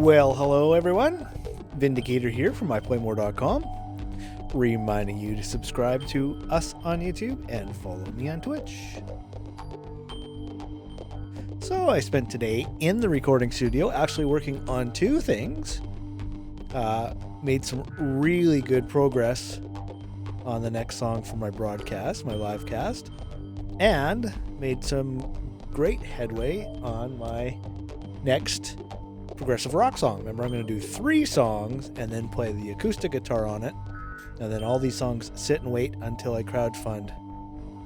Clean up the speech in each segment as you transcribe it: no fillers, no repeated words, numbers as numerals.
Well, hello everyone. Vindicator here from iPlayMore.com. Reminding you to subscribe to us on YouTube and follow me on Twitch. So I spent today in the recording studio actually working on two things. Made some really good progress on the next song for my broadcast, my live cast, and made some great headway on my next progressive rock song. Remember, I'm going to do 3 songs and then play the acoustic guitar on it, and then all these songs sit and wait until I crowdfund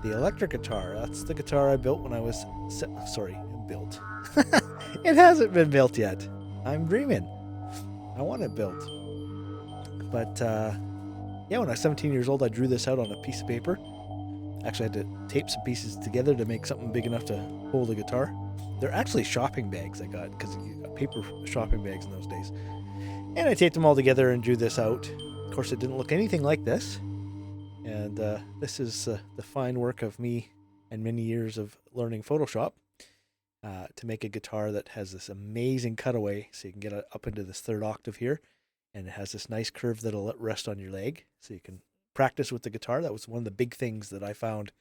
the electric guitar. That's the guitar I built when I was built. It hasn't been built yet. I'm dreaming. I want it built. But yeah, when I was 17 years old, I drew this out on a piece of paper. Actually, I had to tape some pieces together to make something big enough to hold a guitar. They're actually shopping bags I got, because you got paper shopping bags in those days. And I taped them all together and drew this out. Of course, it didn't look anything like this. And this is the fine work of me and many years of learning Photoshop to make a guitar that has this amazing cutaway, so you can get up into this 3rd octave here. And it has this nice curve that'll rest on your leg, so you can practice with the guitar. That was one of the big things that I found.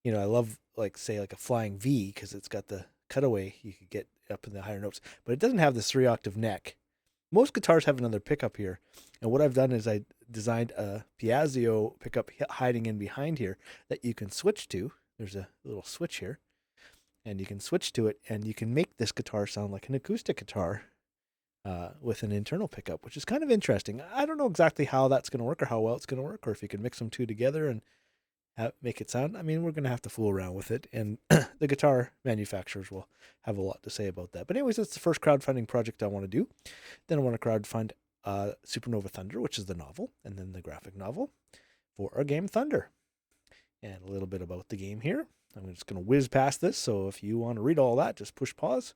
You know, I love, like, say, like a flying V, because it's got the cutaway. You could get up in the higher notes, but it doesn't have this 3-octave neck. Most guitars have another pickup here. And what I've done is I designed a Piaggio pickup hiding in behind here that you can switch to. There's a little switch here, and you can switch to it, and you can make this guitar sound like an acoustic guitar with an internal pickup, which is kind of interesting. I don't know exactly how that's going to work or how well it's going to work, or if you can mix them two together and make it sound. I mean, we're going to have to fool around with it, and the guitar manufacturers will have a lot to say about that. But anyways, that's the first crowdfunding project I want to do. Then I want to crowdfund Supernova Thunder, which is the novel, and then the graphic novel for our game Thunder. And a little bit about the game here. I'm just going to whiz past this, so if you want to read all that, just push pause.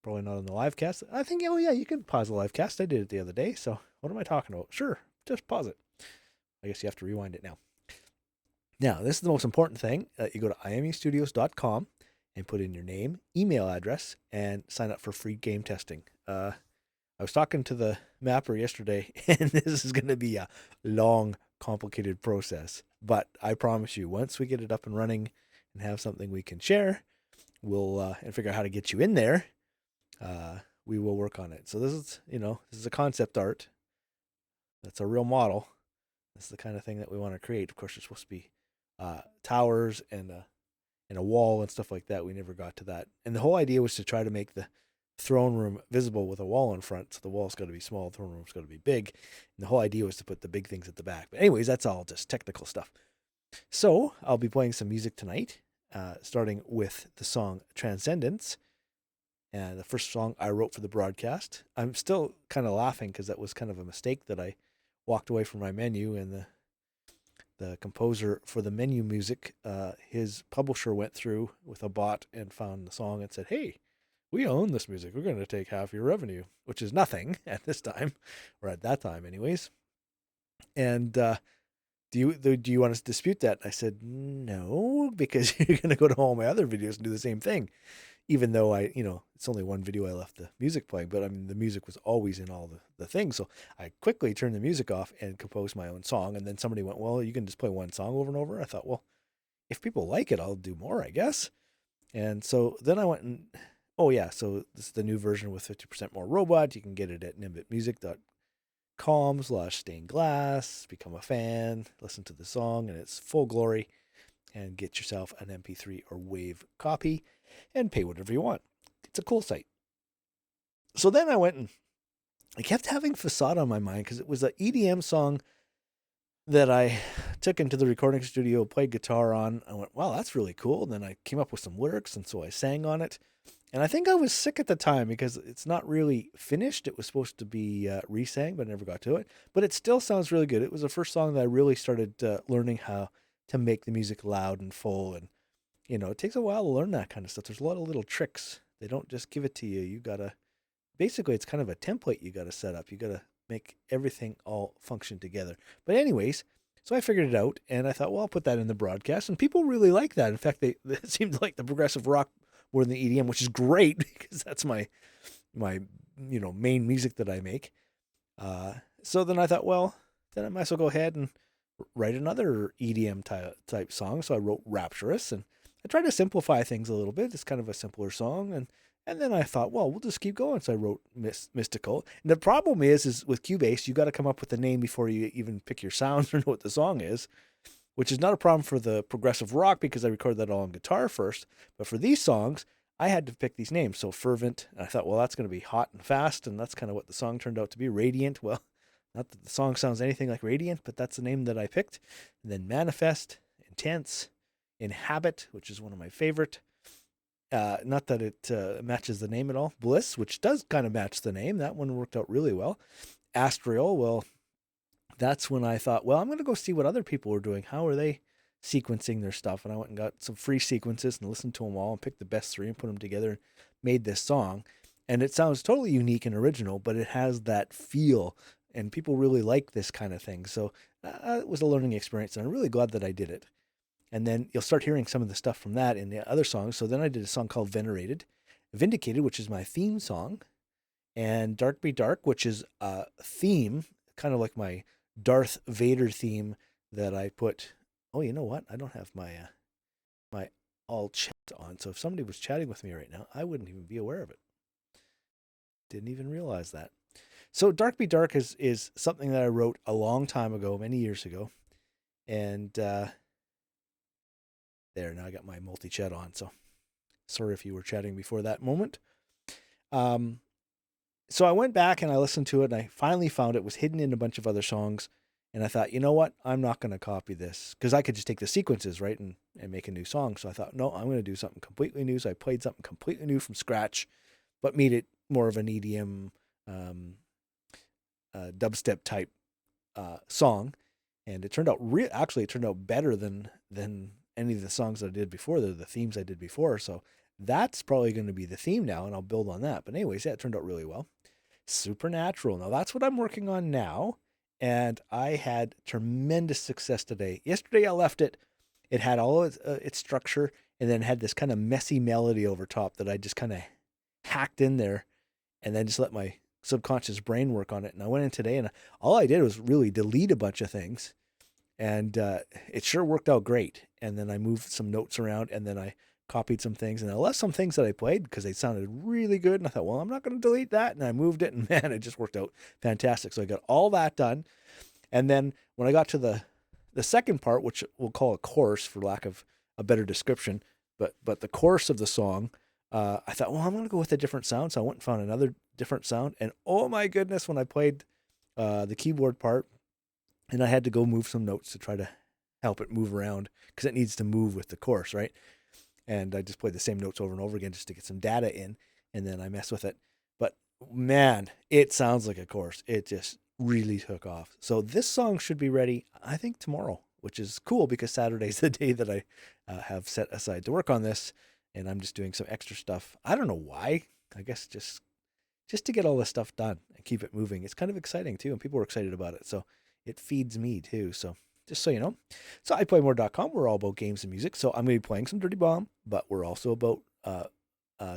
Probably not on the live cast. I think, oh yeah, you can pause the live cast. I did it the other day, so what am I talking about? Sure, just pause it. I guess you have to rewind it now. Now, this is the most important thing. You go to imestudios.com and put in your name, email address, and sign up for free game testing. I was talking to the mapper yesterday, and this is going to be a long, complicated process. But I promise you, once we get it up and running and have something we can share, we'll and figure out how to get you in there. We will work on it. So this is a concept art. That's a real model. This is the kind of thing that we want to create. Of course, there's supposed to be towers and a wall and stuff like that. We never got to that. And the whole idea was to try to make the throne room visible with a wall in front. So the wall's got to be small, the throne room's got to be big. And the whole idea was to put the big things at the back. But anyways, that's all just technical stuff. So I'll be playing some music tonight, starting with the song Transcendence. And the first song I wrote for the broadcast. I'm still kind of laughing because that was kind of a mistake that I walked away from my menu, and the composer for the menu music, his publisher went through with a bot and found the song and said, "Hey, we own this music. We're going to take half your revenue," which is nothing at this time, or at that time anyways. And do you want us to dispute that? I said, no, because you're going to go to all my other videos and do the same thing. Even though it's only one video I left the music playing, but I mean, the music was always in all the things. So I quickly turned the music off and composed my own song. And then somebody went, "Well, you can just play one song over and over." I thought, well, if people like it, I'll do more, I guess. And so then I went and, oh yeah, so this is the new version with 50% more robot. You can get it at nimbitmusic.com/stained glass, become a fan, listen to the song in its full glory, and get yourself an MP3 or WAV copy and pay whatever you want. It's a cool site. So then I went and I kept having Facade on my mind because it was an EDM song that I took into the recording studio, played guitar on. I went, wow, that's really cool. And then I came up with some lyrics, and so I sang on it. And I think I was sick at the time because it's not really finished. It was supposed to be re-sang, but I never got to it. But it still sounds really good. It was the first song that I really started learning how to make the music loud and full. And it takes a while to learn that kind of stuff. There's a lot of little tricks. They don't just give it to you. You got to, basically, it's kind of a template you got to set up. You got to make everything all function together. But anyways, so I figured it out, and I thought, well, I'll put that in the broadcast. And people really like that. In fact, they seemed to like the progressive rock more than the EDM, which is great because that's my main music that I make. So then I thought, well, then I might as well go ahead and write another EDM type song. So I wrote Rapturous, and I tried to simplify things a little bit. It's kind of a simpler song, and then I thought, well, we'll just keep going. So I wrote Mystical. And the problem is with Cubase, you got to come up with a name before you even pick your sounds or know what the song is, which is not a problem for the progressive rock because I recorded that all on guitar first. But for these songs, I had to pick these names. So Fervent, and I thought, well, that's going to be hot and fast, and that's kind of what the song turned out to be. Radiant, well, not that the song sounds anything like Radiant, but that's the name that I picked. And then Manifest, Intense, Inhabit, which is one of my favorite. Not that it matches the name at all. Bliss, which does kind of match the name. That one worked out really well. Astral, well, that's when I thought, well, I'm going to go see what other people were doing. How are they sequencing their stuff? And I went and got some free sequences and listened to them all and picked the best three and put them together and made this song. And it sounds totally unique and original, but it has that feel, and people really like this kind of thing. So it was a learning experience, and I'm really glad that I did it. And then you'll start hearing some of the stuff from that in the other songs. So then I did a song called Vindicated, which is my theme song, and Dark Be Dark, which is a theme, kind of like my Darth Vader theme that I put. Oh, you know what? I don't have my my all chat on. So if somebody was chatting with me right now, I wouldn't even be aware of it. Didn't even realize that. So Dark Be Dark is something that I wrote a long time ago, many years ago. And there, now I got my multi-chat on. So sorry if you were chatting before that moment. So I went back and I listened to it, and I finally found it was hidden in a bunch of other songs. And I thought, you know what? I'm not going to copy this, because I could just take the sequences, right, and make a new song. So I thought, no, I'm going to do something completely new. So I played something completely new from scratch, but made it more of an EDM dubstep type song. And it turned out actually it turned out better than any of the songs that I did before, the themes I did before. So that's probably going to be the theme now, and I'll build on that. But anyways, yeah, it turned out really well. Supernatural. Now that's what I'm working on now. And I had tremendous success today. Yesterday I left it. It had all of its structure, and then had this kind of messy melody over top that I just kind of hacked in there, and then just let my subconscious brain work on it. And I went in today, and all I did was really delete a bunch of things, and it sure worked out great. And then I moved some notes around, and then I copied some things, and I left some things that I played because they sounded really good. And I thought, well, I'm not going to delete that. And I moved it, and man, it just worked out fantastic. So I got all that done. And then when I got to the second part, which we'll call a chorus for lack of a better description, but the chorus of the song, I thought, well, I'm going to go with a different sound. So I went and found another different sound. And oh my goodness, when I played the keyboard part, and I had to go move some notes to try to help it move around, because it needs to move with the chorus, right? And I just played the same notes over and over again just to get some data in, and then I messed with it. But man, it sounds like a chorus. It just really took off. So this song should be ready, I think, tomorrow, which is cool because Saturday's the day that I have set aside to work on this, and I'm just doing some extra stuff. I don't know why. I guess just to get all this stuff done and keep it moving. It's kind of exciting too, and people are excited about it. So it feeds me too. So just so you know. So iPlayMore.com, we're all about games and music. So I'm going to be playing some Dirty Bomb, but we're also about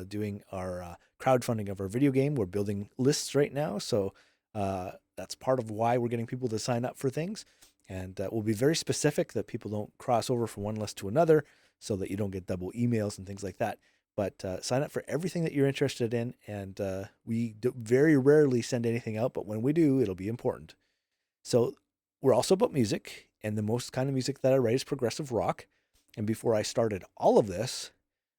doing our crowdfunding of our video game. We're building lists right now. So that's part of why we're getting people to sign up for things. And we'll be very specific that people don't cross over from one list to another, so that you don't get double emails and things like that. But sign up for everything that you're interested in. And we very rarely send anything out, but when we do, it'll be important. So we're also about music, and the most kind of music that I write is progressive rock. And before I started all of this,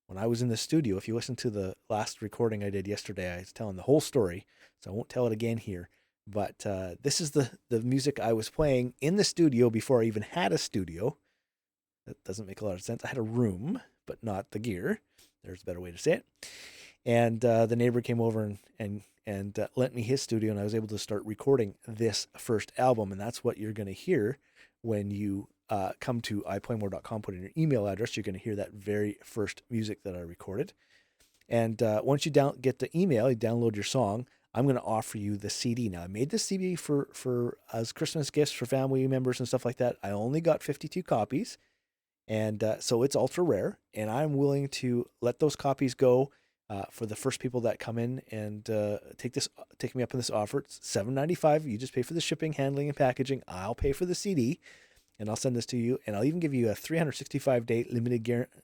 when I was in the studio, if you listen to the last recording I did yesterday, I was telling the whole story, so I won't tell it again here. But this is the music I was playing in the studio before I even had a studio. That doesn't make a lot of sense. I had a room, but not the gear. There's a better way to say it. And the neighbor came over and lent me his studio, and I was able to start recording this first album. And that's what you're going to hear when you come to iPlayMore.com, put in your email address. You're going to hear that very first music that I recorded. And once you get the email, you download your song, I'm going to offer you the CD. Now, I made the CD for as Christmas gifts for family members and stuff like that. I only got 52 copies. And so it's ultra rare, and I'm willing to let those copies go For the first people that come in and take me up on this offer, it's $7.95. You just pay for the shipping, handling, and packaging. I'll pay for the CD, and I'll send this to you. And I'll even give you a 365-day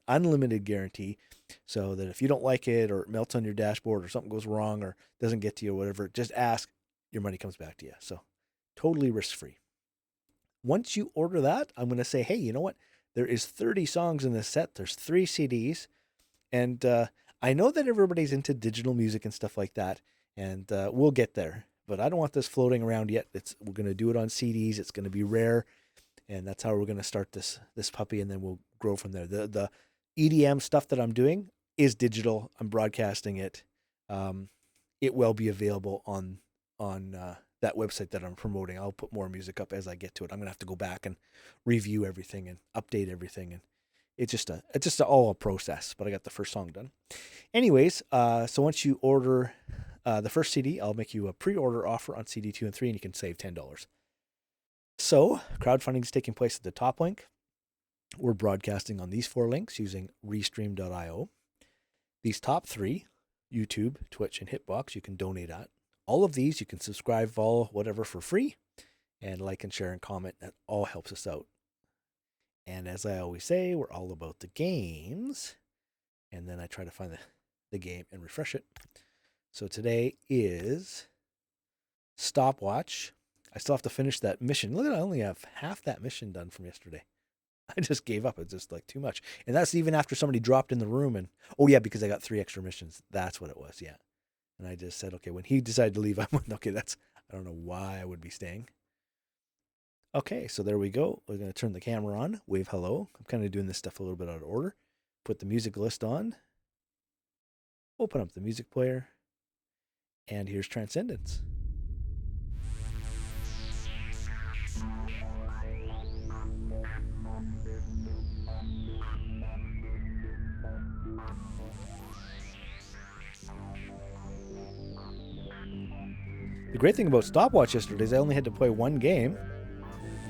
unlimited guarantee, so that if you don't like it or it melts on your dashboard or something goes wrong or doesn't get to you or whatever, just ask. Your money comes back to you. So totally risk-free. Once you order that, I'm going to say, hey, you know what? There is 30 songs in this set. There's 3 CDs. And I know that everybody's into digital music and stuff like that. And we'll get there. But I don't want this floating around yet. We're going to do it on CDs. It's going to be rare. And that's how we're going to start this puppy. And then we'll grow from there. The EDM stuff that I'm doing is digital. I'm broadcasting it. It will be available on that website that I'm promoting. I'll put more music up as I get to it. I'm gonna have to go back and review everything and update everything, and it's just all a process. But I got the first song done. Anyways, so once you order the first CD, I'll make you a pre-order offer on CD 2 and 3, and you can save $10. So crowdfunding is taking place at the top link. We're broadcasting on these 4 links using restream.io. These top 3, YouTube, Twitch, and Hitbox, you can donate at. All of these, you can subscribe, follow, whatever for free, and like and share and comment. That all helps us out. And as I always say, we're all about the games. And then I try to find the game and refresh it. So today is Stopwatch. I still have to finish that mission. Look, I only have half that mission done from yesterday. I just gave up. It's just like too much. And that's even after somebody dropped in the room. And oh yeah, because I got 3 extra missions. That's what it was. Yeah. And I just said, okay, when he decided to leave, I went, okay, I don't know why I would be staying. Okay, so there we go. We're going to turn the camera on, wave hello. I'm kind of doing this stuff a little bit out of order. Put the music list on. Open up the music player. And here's Transcendence. The great thing about Stopwatch yesterday is I only had to play 1 game,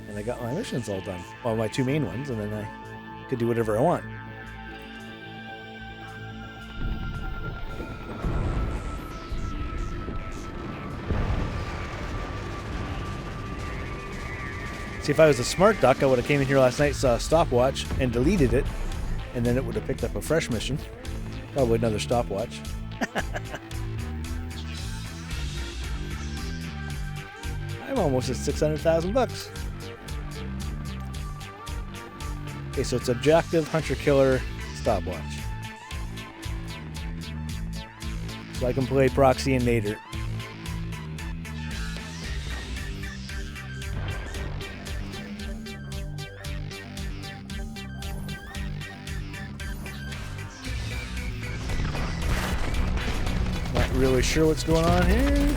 and I got my missions all done. Well, my 2 main ones, and then I could do whatever I want. See, if I was a smart duck, I would have came in here last night, saw a Stopwatch, and deleted it, and then it would have picked up a fresh mission. Probably another Stopwatch. I'm almost at $600,000. Okay, so it's objective, hunter, killer, Stopwatch. So I can play proxy and nader. Not really sure what's going on here.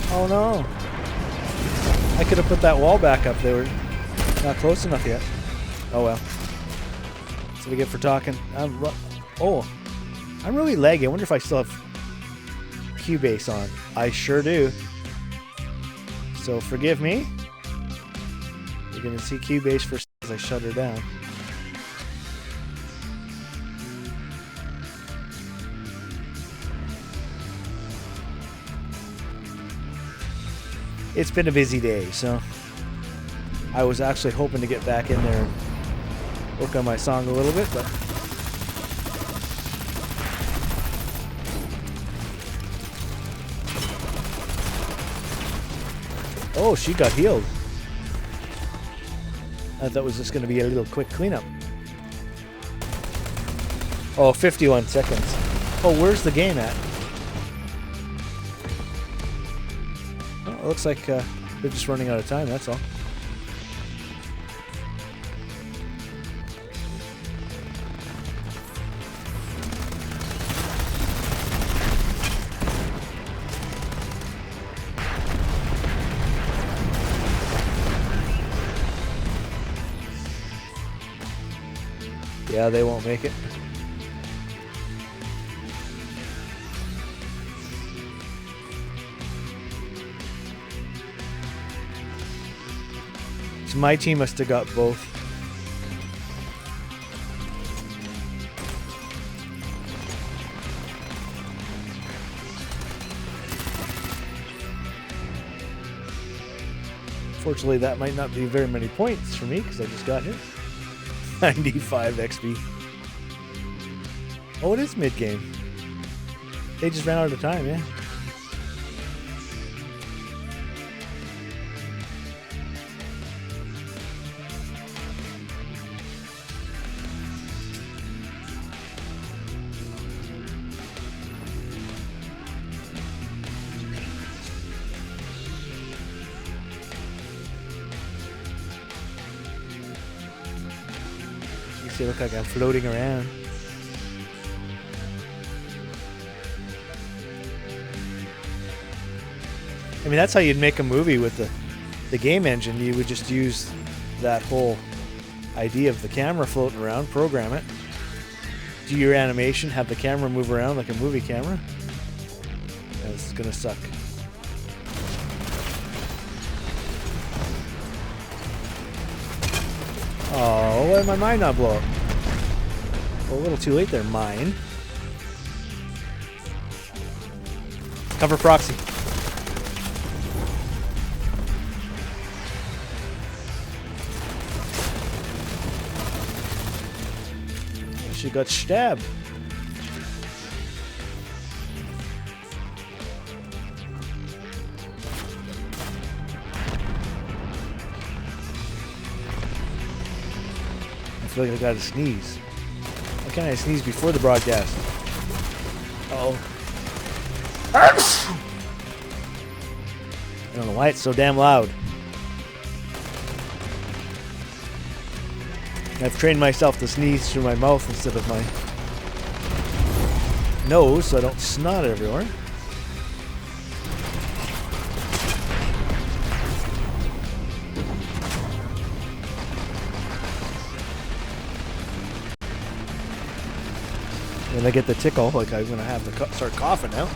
Oh no. I could have put that wall back up. They were not close enough yet. Oh well. That's what we get for talking. I'm really laggy. I wonder if I still have Cubase on. I sure do. So forgive me. You're going to see Cubase for as I shut her down. It's been a busy day, so I was actually hoping to get back in there and work on my song a little bit, but oh, she got healed. I thought it was just going to be a little quick cleanup. Oh, 51 seconds. Oh, where's the game at? Well, it looks like they're just running out of time, that's all. Yeah, they won't make it. So my team must have got both. Fortunately, that might not be very many points for me because I just got hit. 95 XP. Oh, it is mid-game. They just ran out of time, yeah. You see, look like I'm floating around. I mean, that's how you'd make a movie with the game engine. You would just use that whole idea of the camera floating around, program it, do your animation, have the camera move around like a movie camera. It's gonna suck. Oh, why did my mine not blow up? Well, a little too late there, mine. Cover proxy. She got stabbed. I feel like I gotta sneeze. Why can't I sneeze before the broadcast? Uh-oh. I don't know why it's so damn loud. I've trained myself to sneeze through my mouth instead of my nose so I don't snot everywhere. When I get the tickle, like I'm going to have to start coughing now.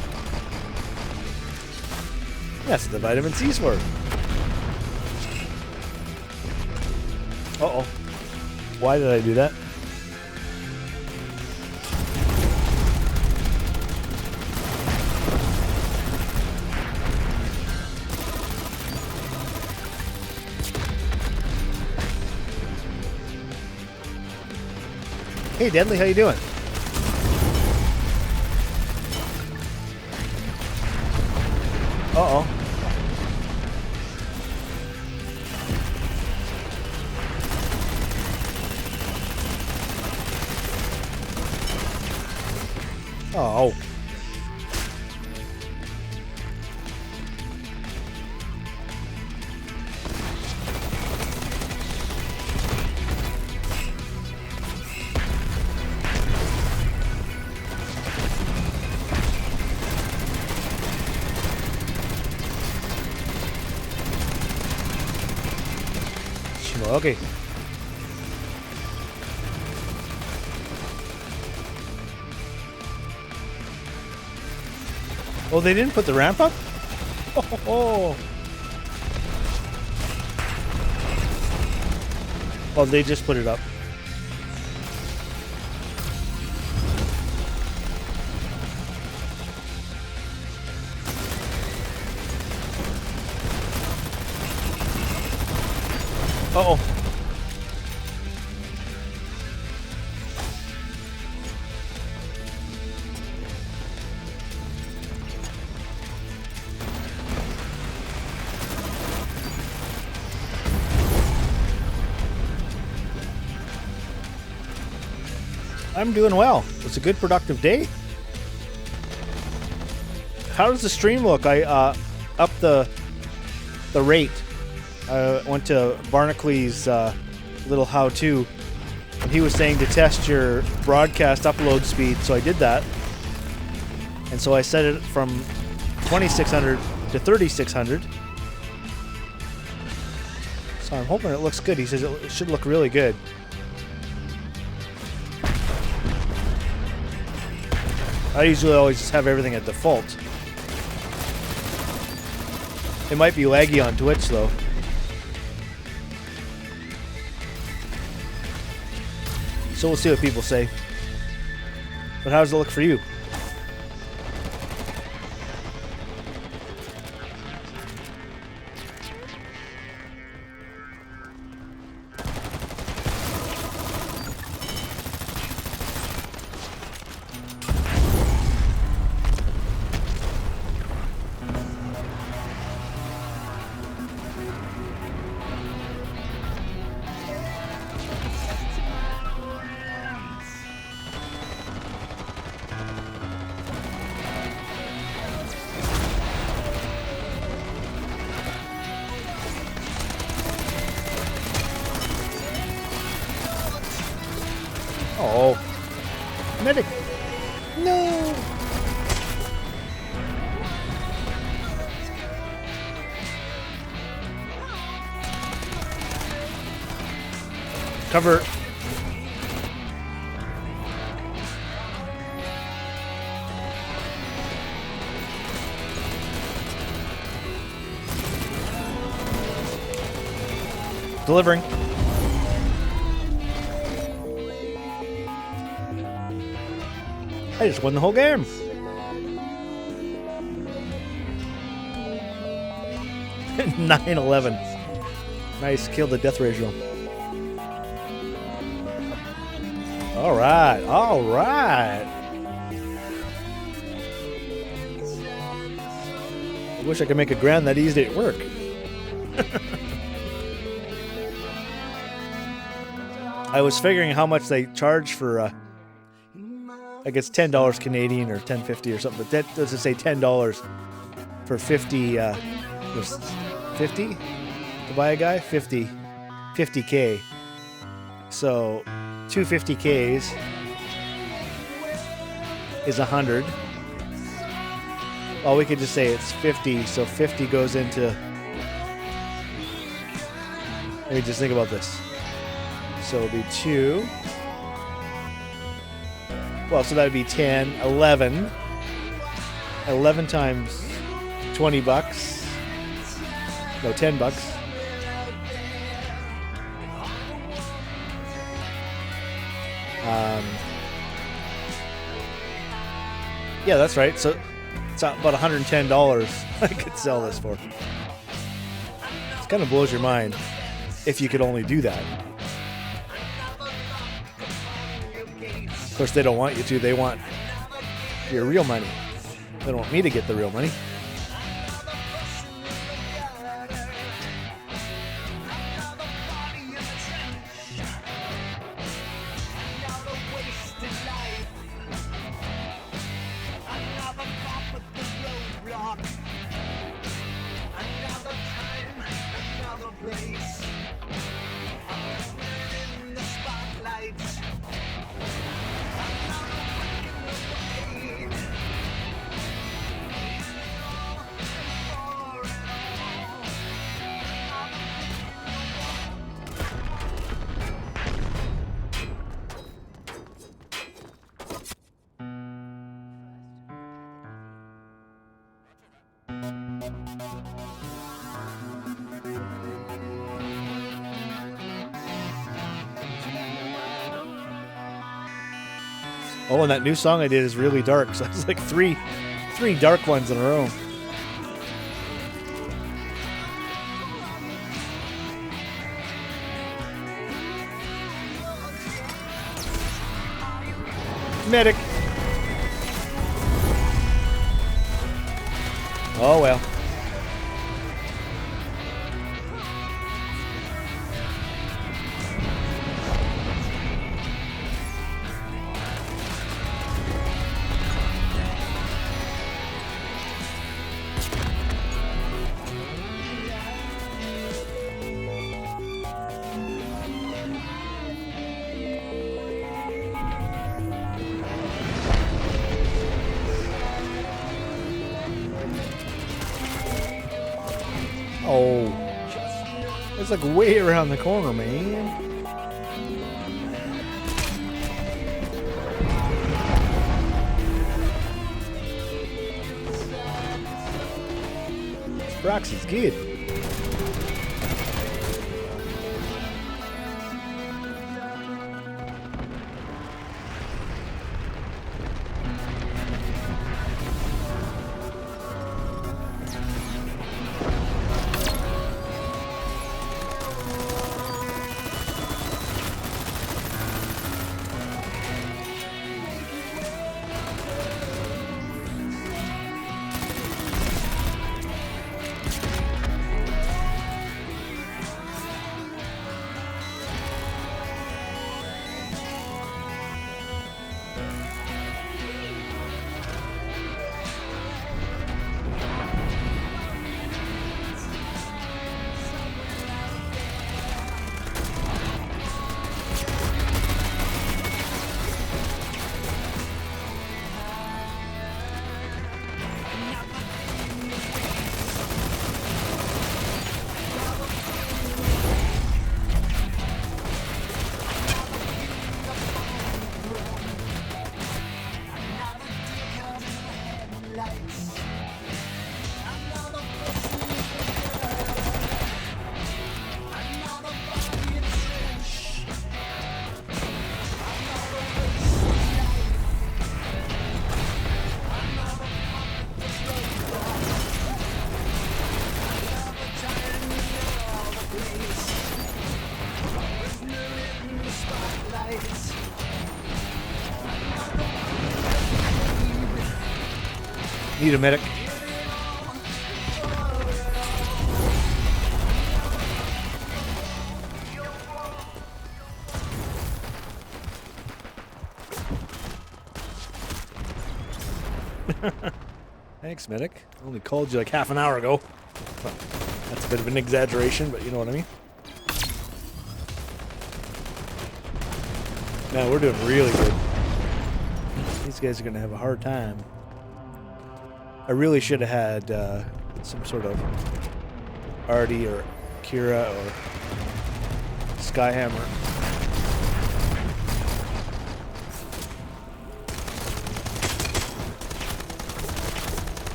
That's what the vitamin C's for. Uh-oh. Why did I do that? Hey, Deadly, how you doing? Uh-oh. Oh. Okay. Oh, they didn't put the ramp up? Oh. Oh, they just put it up. Uh-oh. I'm doing well. It's a good, productive day. How does the stream look? I upped the rate. I went to Barnacle,'s little how-to, and he was saying to test your broadcast upload speed, so I did that. And so I set it from 2600 to 3600. So I'm hoping it looks good. He says it should look really good. I usually always just have everything at default. It might be laggy on Twitch though. So we'll see what people say. But how does it look for you? Oh. Medic. No. Cover. Delivering. I just won the whole game. Nine 11. Nice, killed the death ratio. All right, all right. I wish I could make a grand that easy at work. I was figuring how much they charge for, I guess $10 Canadian or $10.50 or something. But that doesn't say $10 for 50. 50 to buy a guy. 50K. So 250Ks is 100. Well, we could just say it's 50. So 50 goes into. Let me just think about this. So it'll be 2. Well, so that would be 10, 11. 11 times 20 bucks. No, 10 bucks. Yeah, that's right. So it's about $110 I could sell this for. It kind of blows your mind if you could only do that. Of course, they don't want you to. They want your real money. They don't want me to get the real money. Oh, and that new song I did is really dark. So it's like three dark ones in a row. Medic. Oh well. Oh, it's like way around the corner, man. Brox is good. Need a medic. Thanks, medic. I only called you like half an hour ago. Well, that's a bit of an exaggeration, but you know what I mean. Man, we're doing really good. These guys are going to have a hard time. I really should have had some sort of Artie or Kira or Skyhammer.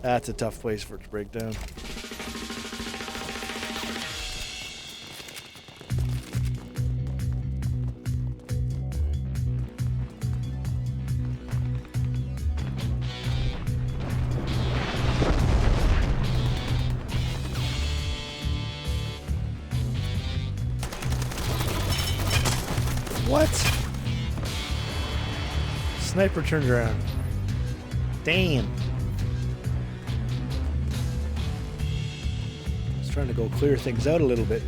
That's a tough place for it to break down. What? Sniper turned around. Damn. Trying to go clear things out a little bit.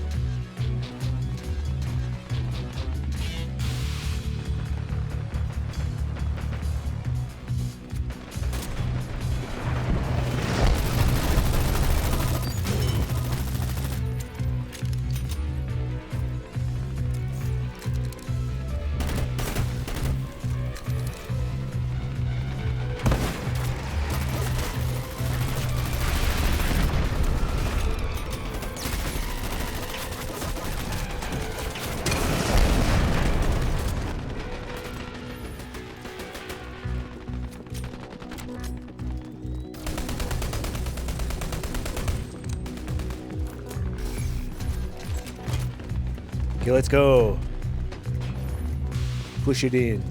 Okay, let's go. Push it in.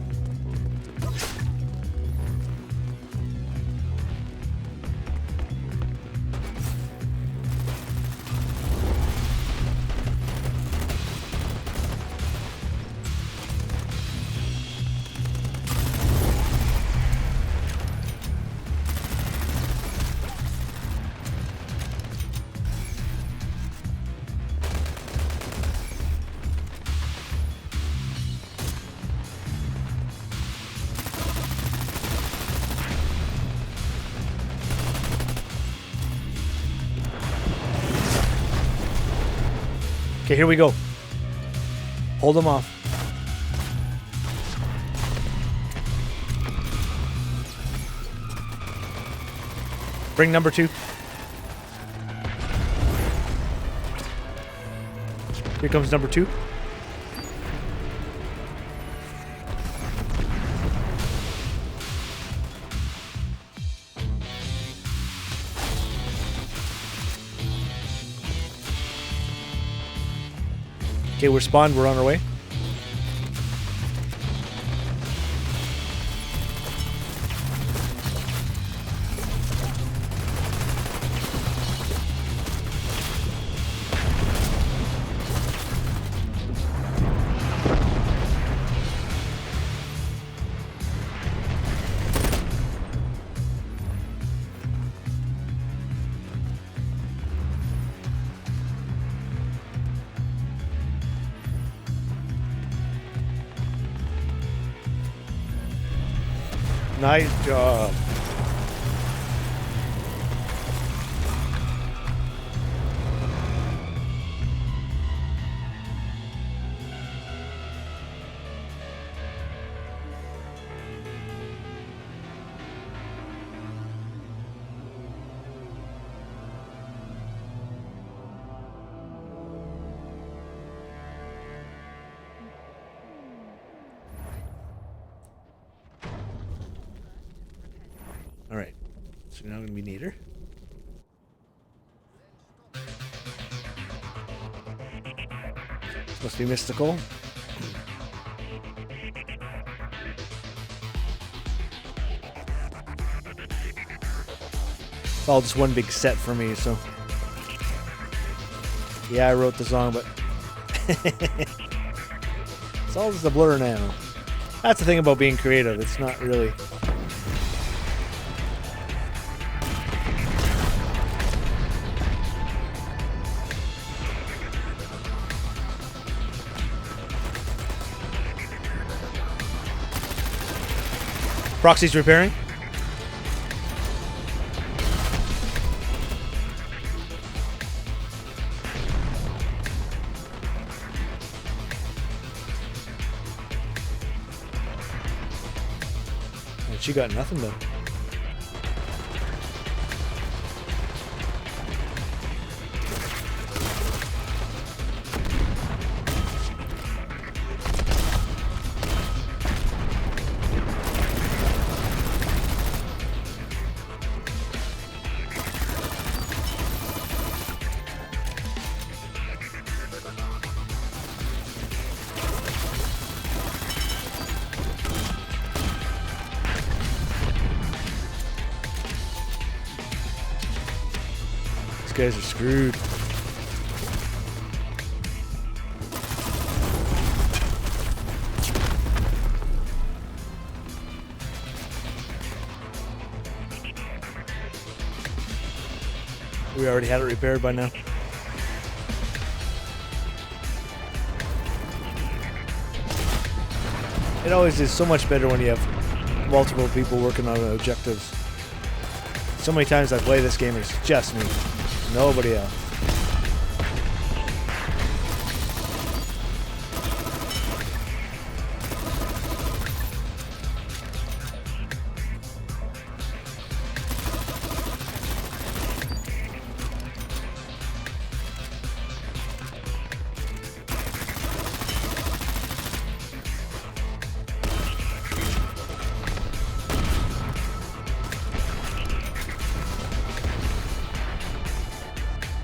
Okay, here we go. Hold them off. Bring number 2. Here comes number 2. Okay, we're spawned. We're on our way. Nice job. All right, so now I'm going to be neater. This must be mystical. It's all just one big set for me, so. Yeah, I wrote the song, but it's all just a blur now. That's the thing about being creative. It's not really... Proxy's repairing. And she got nothing done. These guys are screwed. We already had it repaired by now. It always is so much better when you have multiple people working on objectives. So many times I play this game, it's just me. Nobody else.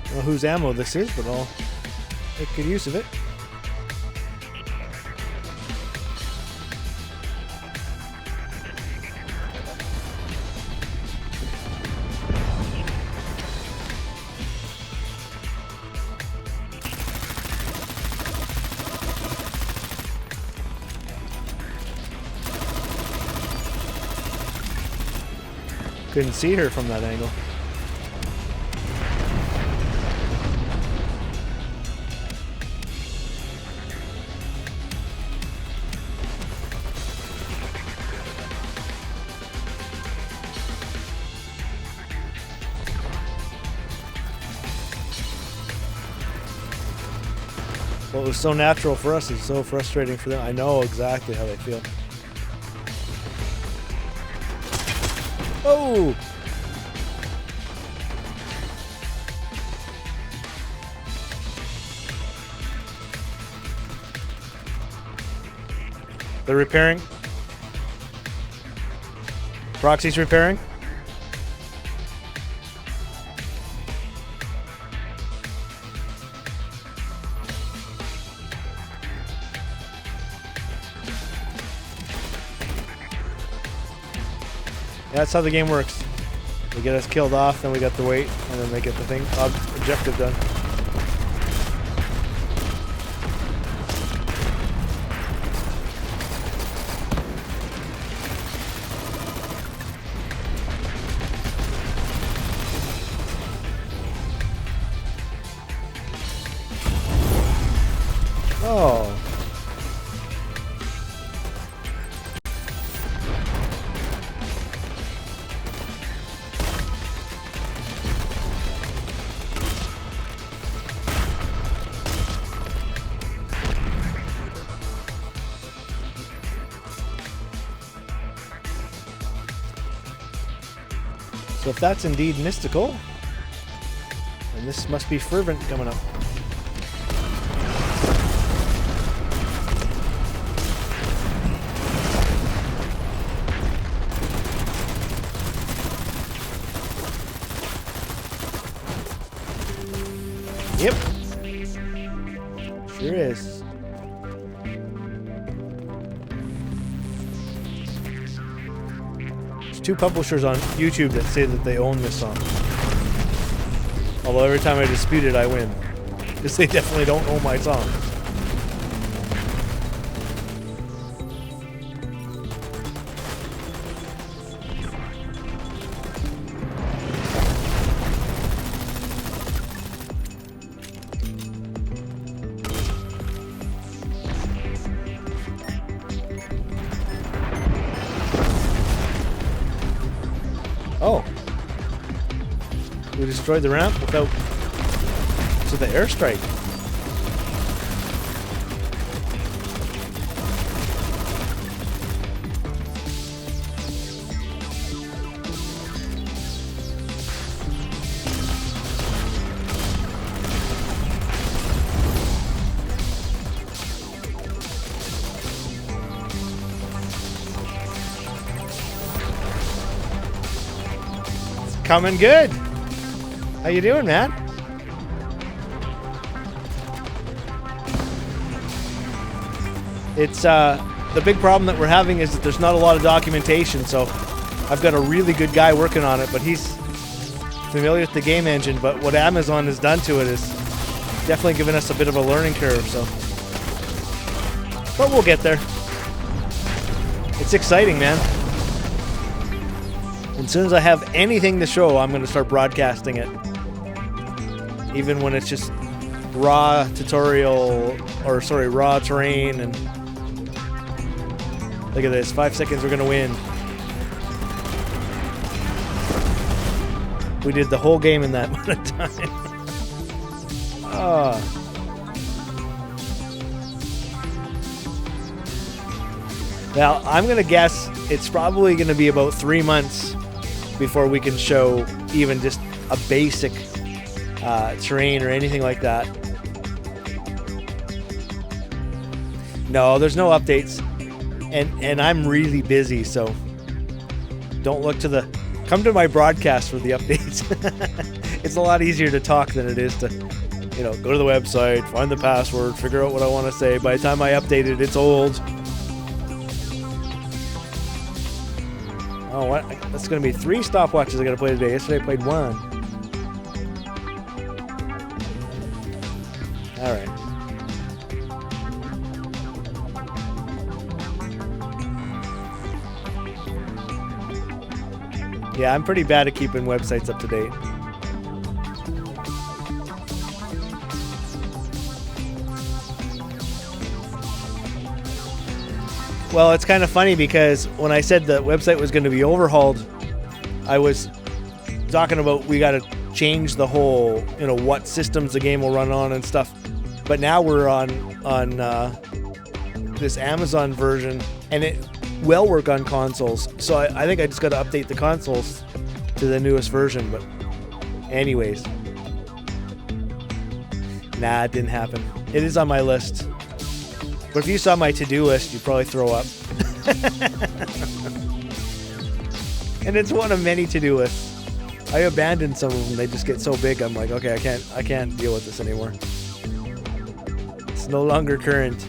I don't know whose ammo this is, but I'll make good use of it. Couldn't see her from that angle. What was so natural for us is so frustrating for them. I know exactly how they feel. Oh! They're repairing. Proxy's repairing. That's how the game works. They get us killed off, then we got to wait, and then they get the thing objective done. Oh. So if that's indeed mystical, then this must be fervent coming up. Yep. Sure is. There's 2 publishers on YouTube that say that they own this song. Although every time I dispute it, I win. Because they definitely don't own my song. destroyed the ramp without with the airstrike. Coming good. How you doing, man? It's the big problem that we're having is that there's not a lot of documentation, so I've got a really good guy working on it, but he's familiar with the game engine, but what Amazon has done to it is definitely given us a bit of a learning curve, so. But we'll get there. It's exciting, man. As soon as I have anything to show, I'm going to start broadcasting it. Even when it's just raw tutorial, or sorry, raw terrain, and look at this, 5 seconds, we're going to win. We did the whole game in that amount of time. Oh. Now, I'm going to guess it's probably going to be about 3 months before we can show even just a basic terrain or anything like that. No, there's no updates, and I'm really busy, so don't look to the. Come to my broadcast for the updates. It's a lot easier to talk than it is to, you know, go to the website, find the password, figure out what I want to say. By the time I update it, it's old. Oh, what? That's going to be 3 stopwatches I got to play today. Yesterday I played 1. All right. Yeah, I'm pretty bad at keeping websites up to date. Well, it's kind of funny because when I said the website was going to be overhauled, I was talking about we got to change the whole, you know, what systems the game will run on and stuff. But now we're on this Amazon version, and it will work on consoles. So I think I just got to update the consoles to the newest version. But anyways, nah, it didn't happen. It is on my list. But if you saw my to-do list, you'd probably throw up. And it's one of many to-do lists. I abandoned some of them. They just get so big. I'm like, okay, I can't deal with this anymore. It's no longer current.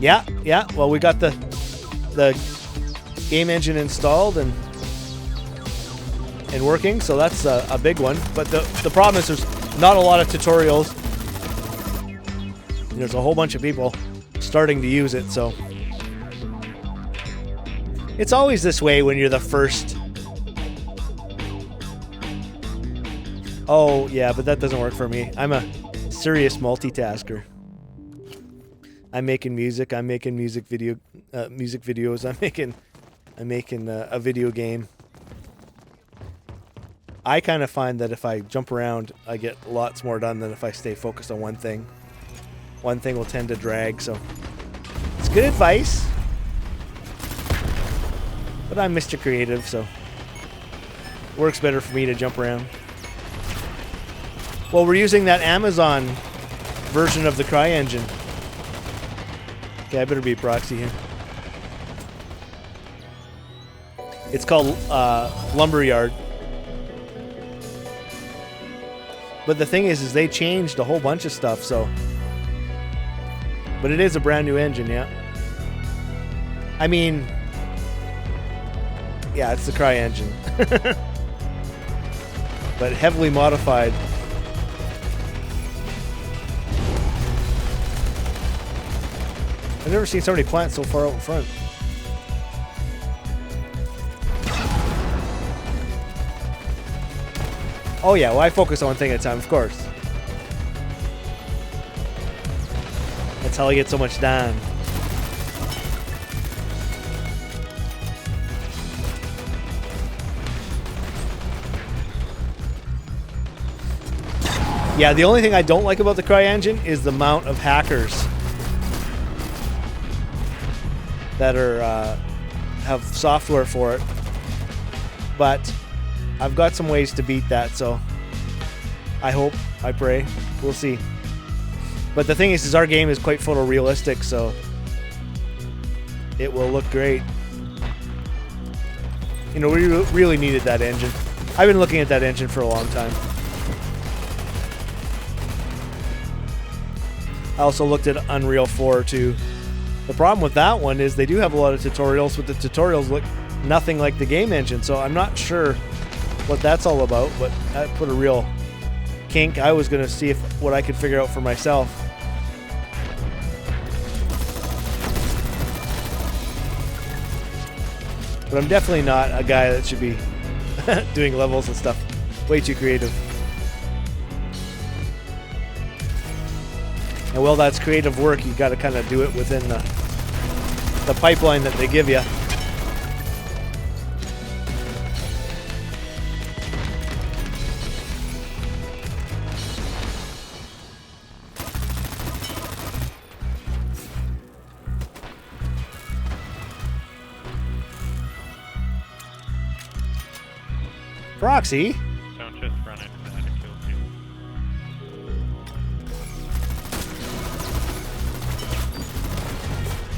Yeah. Well, we got the game engine installed and working, so that's a big one. But the problem is there's not a lot of tutorials. There's a whole bunch of people starting to use it, so it's always this way when you're the first. Oh yeah, but that doesn't work for me. I'm a serious multitasker. I'm making music. I'm making music videos. I'm making a video game. I kind of find that if I jump around, I get lots more done than if I stay focused on one thing. One thing will tend to drag, so it's good advice. But I'm Mr. Creative, so it works better for me to jump around. Well, we're using that Amazon version of the CryEngine. Okay, I better be proxy here. It's called Lumberyard. But the thing is they changed a whole bunch of stuff, so. But it is a brand new engine, yeah. I mean, yeah, it's the CryEngine. But heavily modified. I've never seen somebody plant so far out in front. Oh yeah, well I focus on one thing at a time, of course. That's how I get so much done. Yeah, the only thing I don't like about the CryEngine is the amount of hackers that are have software for it. But I've got some ways to beat that, so I hope, I pray, we'll see. But the thing is our game is quite photorealistic, so it will look great. You know, we really needed that engine. I've been looking at that engine for a long time. I also looked at Unreal 4 too. The problem with that one is they do have a lot of tutorials, but the tutorials look nothing like the game engine, so I'm not sure what that's all about, but that put a real kink. I was going to see what I could figure out for myself. But I'm definitely not a guy that should be doing levels and stuff. Way too creative. And while that's creative work, you got to kind of do it within the pipeline that they give you. Proxy? Don't just run into that, it kills you.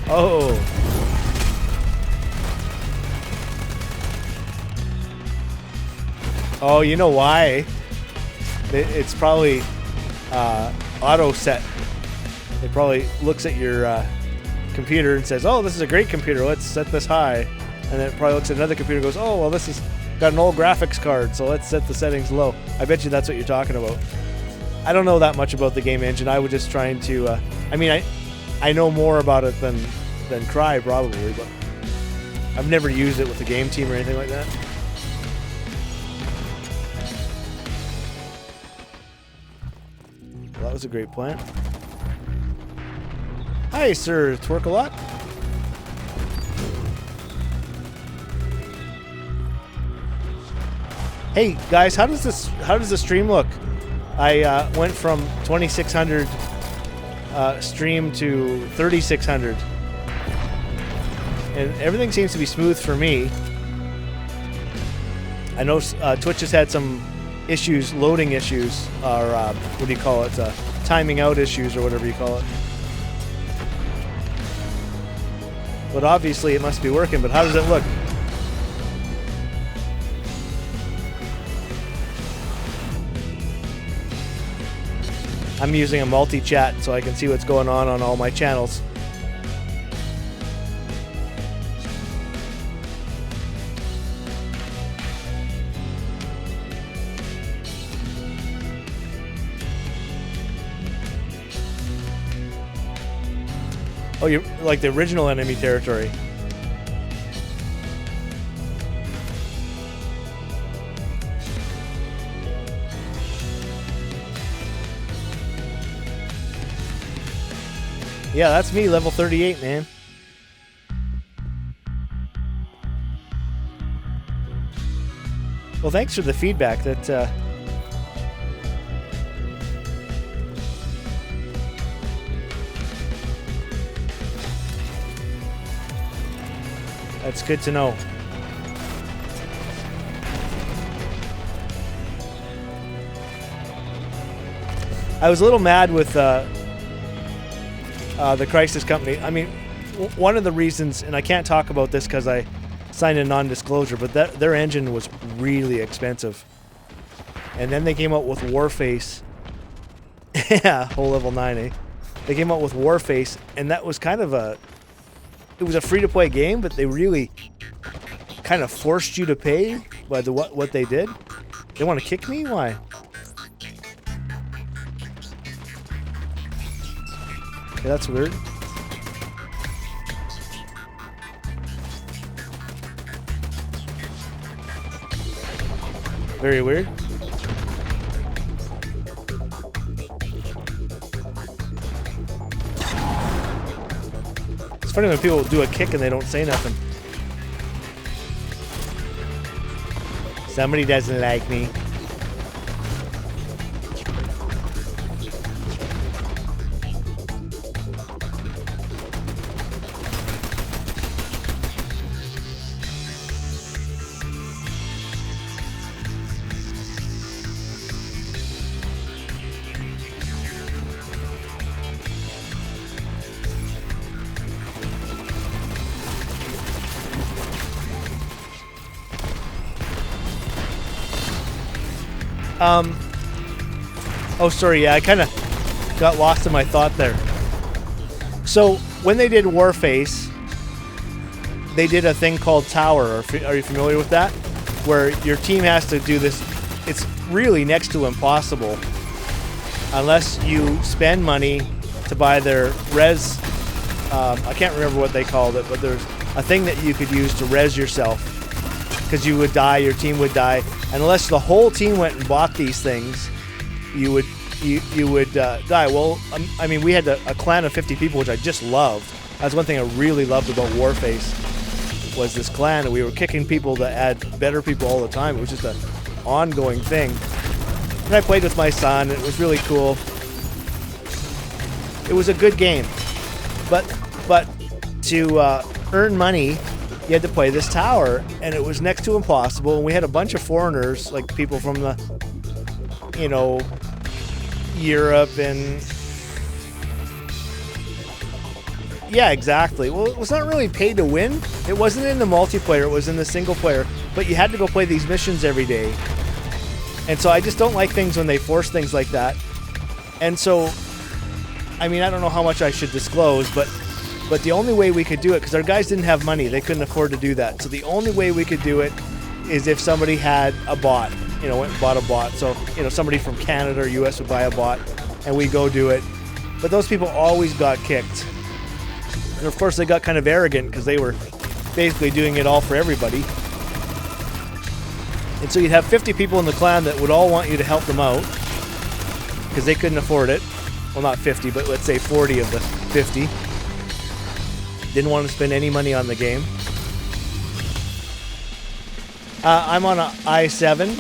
Oh. Oh, you know why? It's probably auto set. It probably looks at your computer and says, oh, this is a great computer, let's set this high. And then it probably looks at another computer and goes, oh, well, this is got an old graphics card, so let's set the settings low. I bet you that's what you're talking about. I don't know that much about the game engine. I was just trying to, I mean, I know more about it than Cry probably, but I've never used it with the game team or anything like that. Well, that was a great plant. Hi, Sir Twerk-a-lot. Hey guys, how does the stream look? I went from 2600 stream to 3600, and everything seems to be smooth for me. I know Twitch has had some issues, loading issues, or what do you call it? Timing out issues, or whatever you call it. But obviously it must be working. But how does it look? I'm using a multi-chat so I can see what's going on all my channels. Oh, you're like the original enemy territory. Yeah, that's me, level 38, man. Well, thanks for the feedback. That's good to know. I was a little mad with the Crysis company. I mean, one of the reasons, and I can't talk about this because I signed a non-disclosure, but their engine was really expensive. And then they came out with Warface. Yeah, whole level 9, eh? They came out with Warface, and that was kind of it was a free-to-play game, but they really kind of forced you to pay by what they did. They want to kick me? Why? Okay, that's weird. Very weird. It's funny when people do a kick and they don't say nothing. Somebody doesn't like me. Oh, sorry. Yeah, I kind of got lost in my thought there. So when they did Warface, they did a thing called Tower. Are you familiar with that? Where your team has to do this. It's really next to impossible unless you spend money to buy their res. I can't remember what they called it, but there's a thing that you could use to res yourself, because you would die, your team would die, and unless the whole team went and bought these things, you would die. Well, I mean, we had a clan of 50 people, which I just loved. That's one thing I really loved about Warface, was this clan, and we were kicking people to add better people all the time. It was just an ongoing thing. And I played with my son. It was really cool. It was a good game, but to earn money, you had to play this tower, and it was next to impossible. And we had a bunch of foreigners, like people from the, Europe and yeah, exactly. Well, it was not really paid to win. It wasn't in the multiplayer. It was in the single player. But you had to go play these missions every day. And so I just don't like things when they force things like that. And so, I mean, I don't know how much I should disclose, but the only way we could do it, because our guys didn't have money, they couldn't afford to do that. So the only way we could do it is if somebody had a bot, went and bought a bot. So, somebody from Canada or US would buy a bot and we go do it. But those people always got kicked. And of course they got kind of arrogant because they were basically doing it all for everybody. And so you'd have 50 people in the clan that would all want you to help them out because they couldn't afford it. Well, not 50, but let's say 40 of the 50. Didn't want to spend any money on the game. I'm on an i7.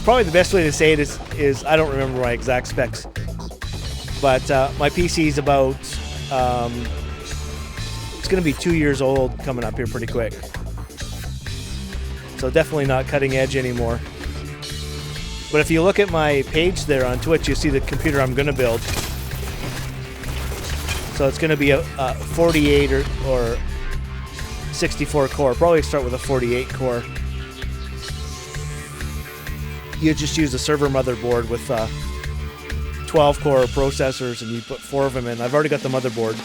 Probably the best way to say it is I don't remember my exact specs, but my PC is about it's going to be 2 years old coming up here pretty quick, so definitely not cutting edge anymore. But if you look at my page there on Twitch, you see the computer I'm going to build. So it's going to be a 48 or 64 core. Probably start with a 48 core. You just use a server motherboard with 12 core processors, and you put 4 of them in. I've already got the motherboard.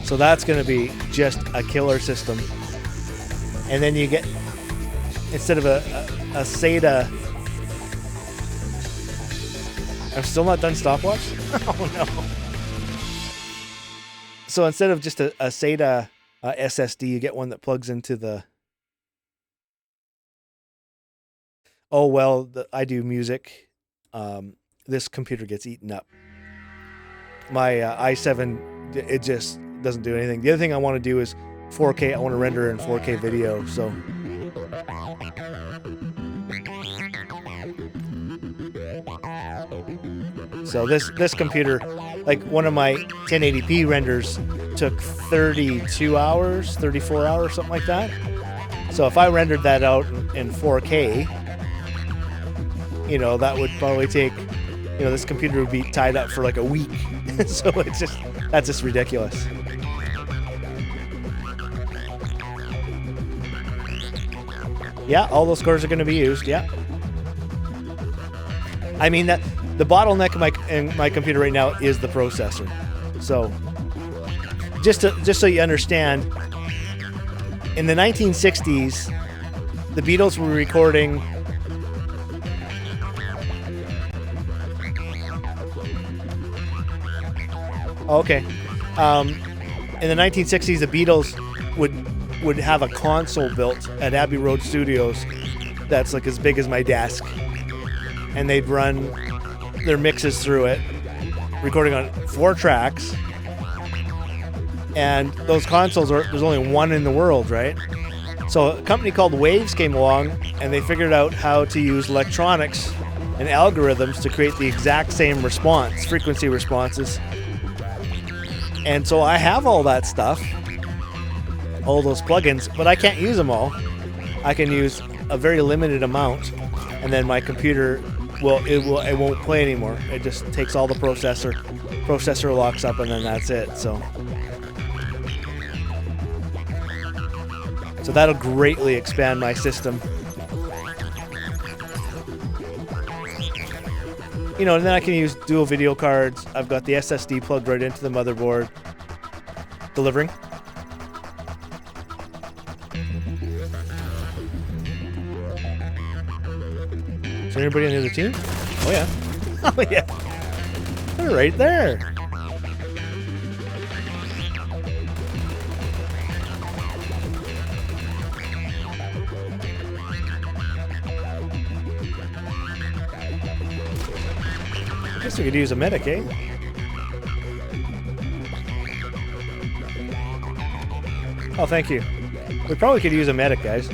So that's going to be just a killer system. And then you get, instead of a SATA... I'm still not done stopwatch? Oh no. So instead of just a SATA SSD, you get one that plugs into the... Oh, well, I do music. This computer gets eaten up. My i7, it just doesn't do anything. The other thing I want to do is 4K. I want to render in 4K video, so... So this computer, like one of my 1080p renders took 32 hours, 34 hours, something like that. So if I rendered that out in 4K, that would probably take, this computer would be tied up for like a week. So that's just ridiculous. Yeah, all those cores are going to be used. Yeah. I mean, that the bottleneck in my computer right now is the processor. So just so you understand, in the 1960s, the Beatles were recording in the 1960s, the Beatles would have a console built at Abbey Road Studios that's like as big as my desk, and they'd run their mixes through it, recording on 4 tracks. And those consoles there's only one in the world, right? So a company called Waves came along and they figured out how to use electronics and algorithms to create the exact same response, frequency responses. And so I have all that stuff, all those plugins, but I can't use them all. I can use a very limited amount, and then my computer it won't play anymore. It just takes all the processor locks up, and then that's it. So that'll greatly expand my system. You know, and then I can use dual video cards. I've got the SSD plugged right into the motherboard. Delivering. Is there anybody on the other team? Oh yeah. Oh yeah. They're right there. Guess we could use a medic, eh? Oh, thank you. We probably could use a medic, guys.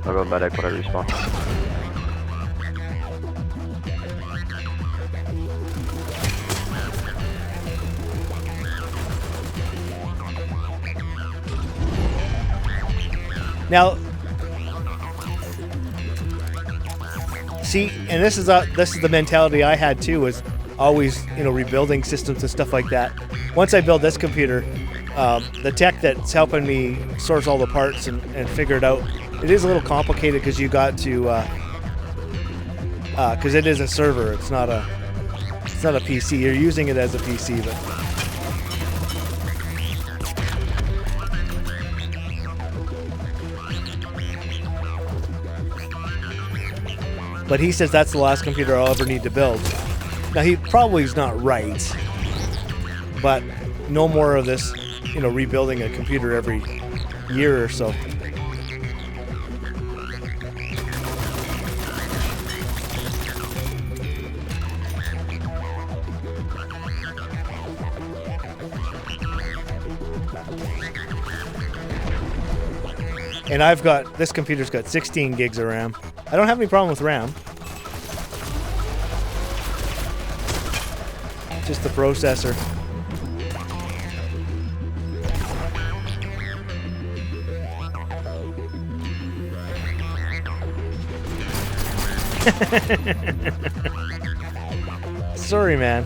I'll go medic when I respawn. Now, see, and this is the mentality I had too, was always, you know, rebuilding systems and stuff like that. Once I build this computer, the tech that's helping me source all the parts and figure it out, it is a little complicated because you got to, because it is a server. It's not a PC. You're using it as a PC, but he says that's the last computer I'll ever need to build. Now he probably is not right, but no more of this, you know, rebuilding a computer every year or so. And this computer's got 16 gigs of RAM. I don't have any problem with RAM. Just the processor. Sorry, man.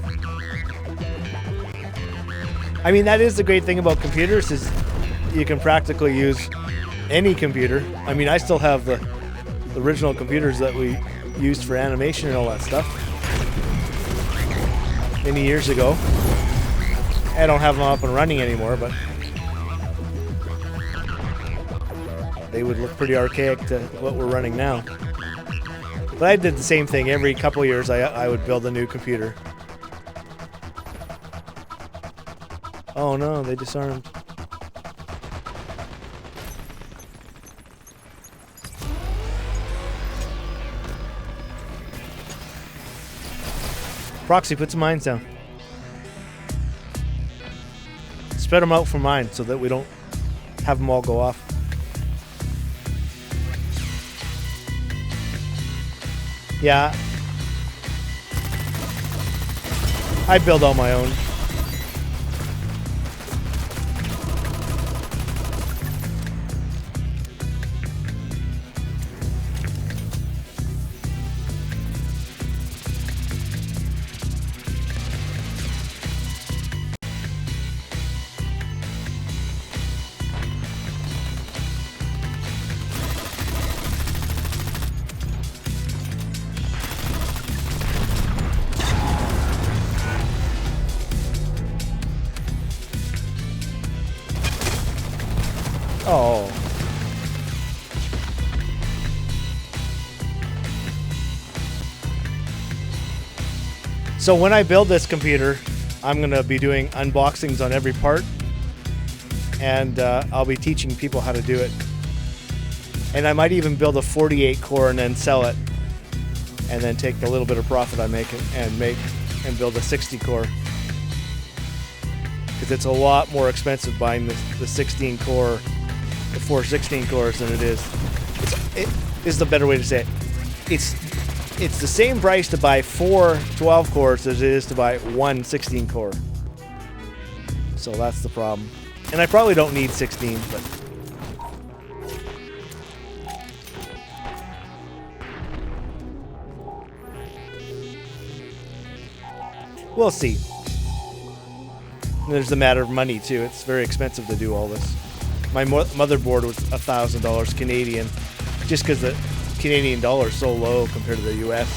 I mean, that is the great thing about computers, is you can practically use any computer. I mean, I still have the original computers that we used for animation and all that stuff many years ago. I don't have them up and running anymore, but they would look pretty archaic to what we're running now. But I did the same thing. Every couple of years I would build a new computer. Oh no, they disarmed. Proxy, put some mines down. Spread them out for mine so that we don't have them all go off. Yeah. I build all my own. Oh. So when I build this computer, I'm going to be doing unboxings on every part, and I'll be teaching people how to do it. And I might even build a 48 core and then sell it, and then take the little bit of profit I make and build a 60 core. Because it's a lot more expensive buying the 16 core, the 4 16 cores than it is. It is the better way to say it. It's the same price to buy 4 12 cores as it is to buy 1 16 core. So that's the problem. And I probably don't need 16, but we'll see. And there's the matter of money too. It's very expensive to do all this. My motherboard was $1,000 Canadian, just because the Canadian dollar is so low compared to the US.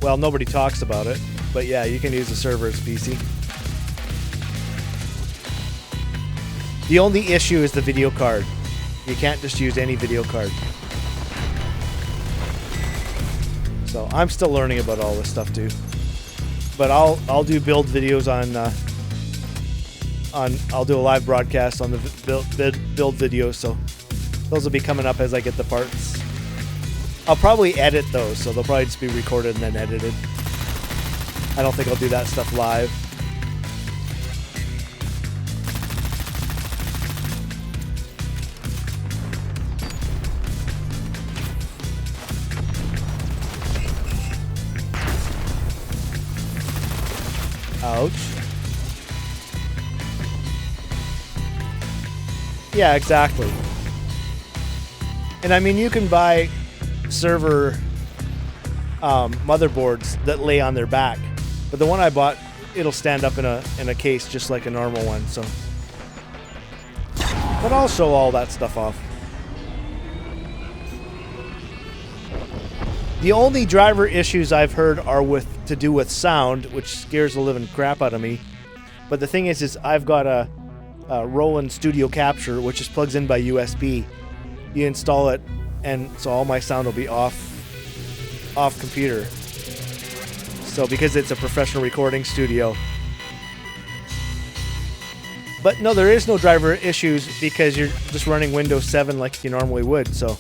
Well, nobody talks about it, but yeah, you can use a server as PC. The only issue is the video card. You can't just use any video card. So I'm still learning about all this stuff too. But I'll do build videos I'll do a live broadcast on the build videos, so those will be coming up as I get the parts. I'll probably edit those, so they'll probably just be recorded and then edited. I don't think I'll do that stuff live. Ouch. Yeah, exactly. And I mean, you can buy server motherboards that lay on their back, but the one I bought, it'll stand up in a case just like a normal one. So, but I'll show all that stuff off. The only driver issues I've heard are to do with sound, which scares the living crap out of me. But the thing is I've got a Roland Studio Capture, which just plugs in by USB. You install it, and so all my sound will be off computer. So because it's a professional recording studio. But no, there is no driver issues because you're just running Windows 7 like you normally would. So.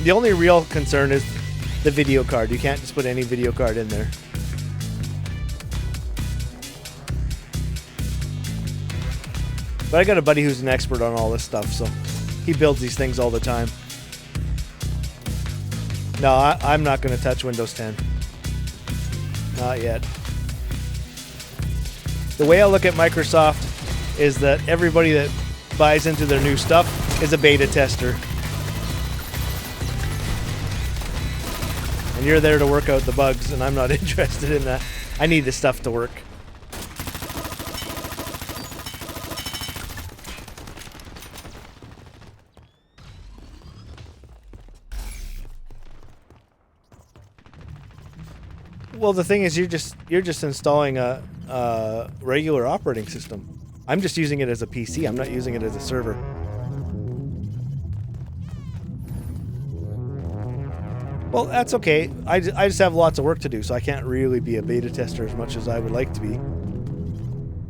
The only real concern is the video card. You can't just put any video card in there. But I got a buddy who's an expert on all this stuff, so he builds these things all the time. No, I'm not going to touch Windows 10. Not yet. The way I look at Microsoft is that everybody that buys into their new stuff is a beta tester. And you're there to work out the bugs, and I'm not interested in that. I need this stuff to work. Well, the thing is, you're just installing a regular operating system. I'm just using it as a PC. I'm not using it as a server. Well, that's okay. I just have lots of work to do, so I can't really be a beta tester as much as I would like to be.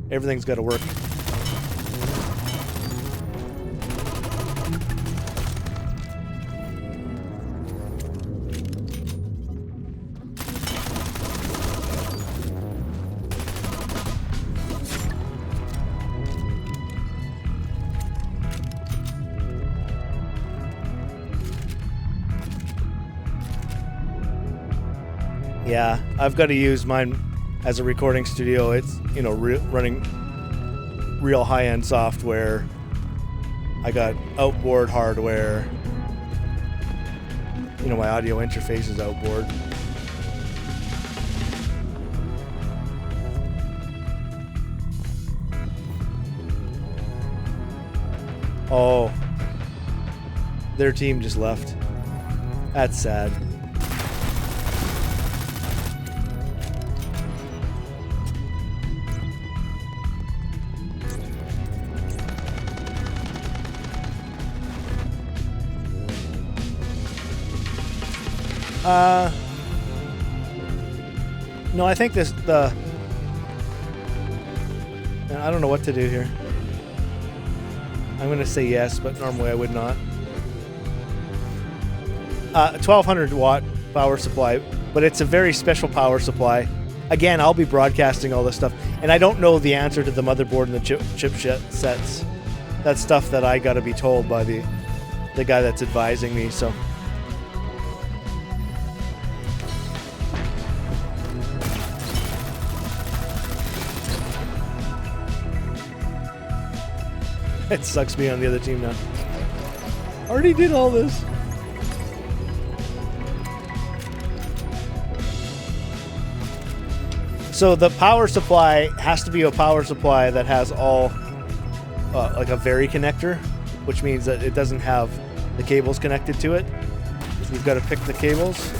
Everything's got to work. Yeah, I've got to use mine as a recording studio. It's, you know, running real high-end software. I got outboard hardware. You know, my audio interface is outboard. Oh, their team just left. That's sad. No, I think I don't know what to do here. I'm going to say yes, but normally I would not. 1200 watt power supply, but it's a very special power supply. Again, I'll be broadcasting all this stuff, and I don't know the answer to the motherboard and the chip sets. That's stuff that I got to be told by the guy that's advising me. So. It sucks being on the other team now. Already did all this. So the power supply has to be a power supply that has all, like a vary connector, which means that it doesn't have the cables connected to it. So you've got to pick the cables.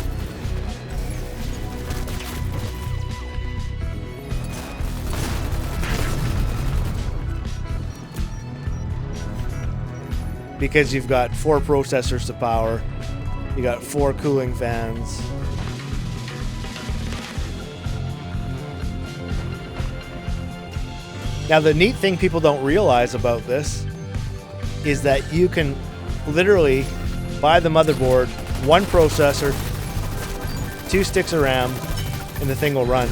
Because you've got 4 processors to power, you got 4 cooling fans. Now the neat thing people don't realize about this is that you can literally buy the motherboard, 1 processor, 2 sticks of RAM, and the thing will run.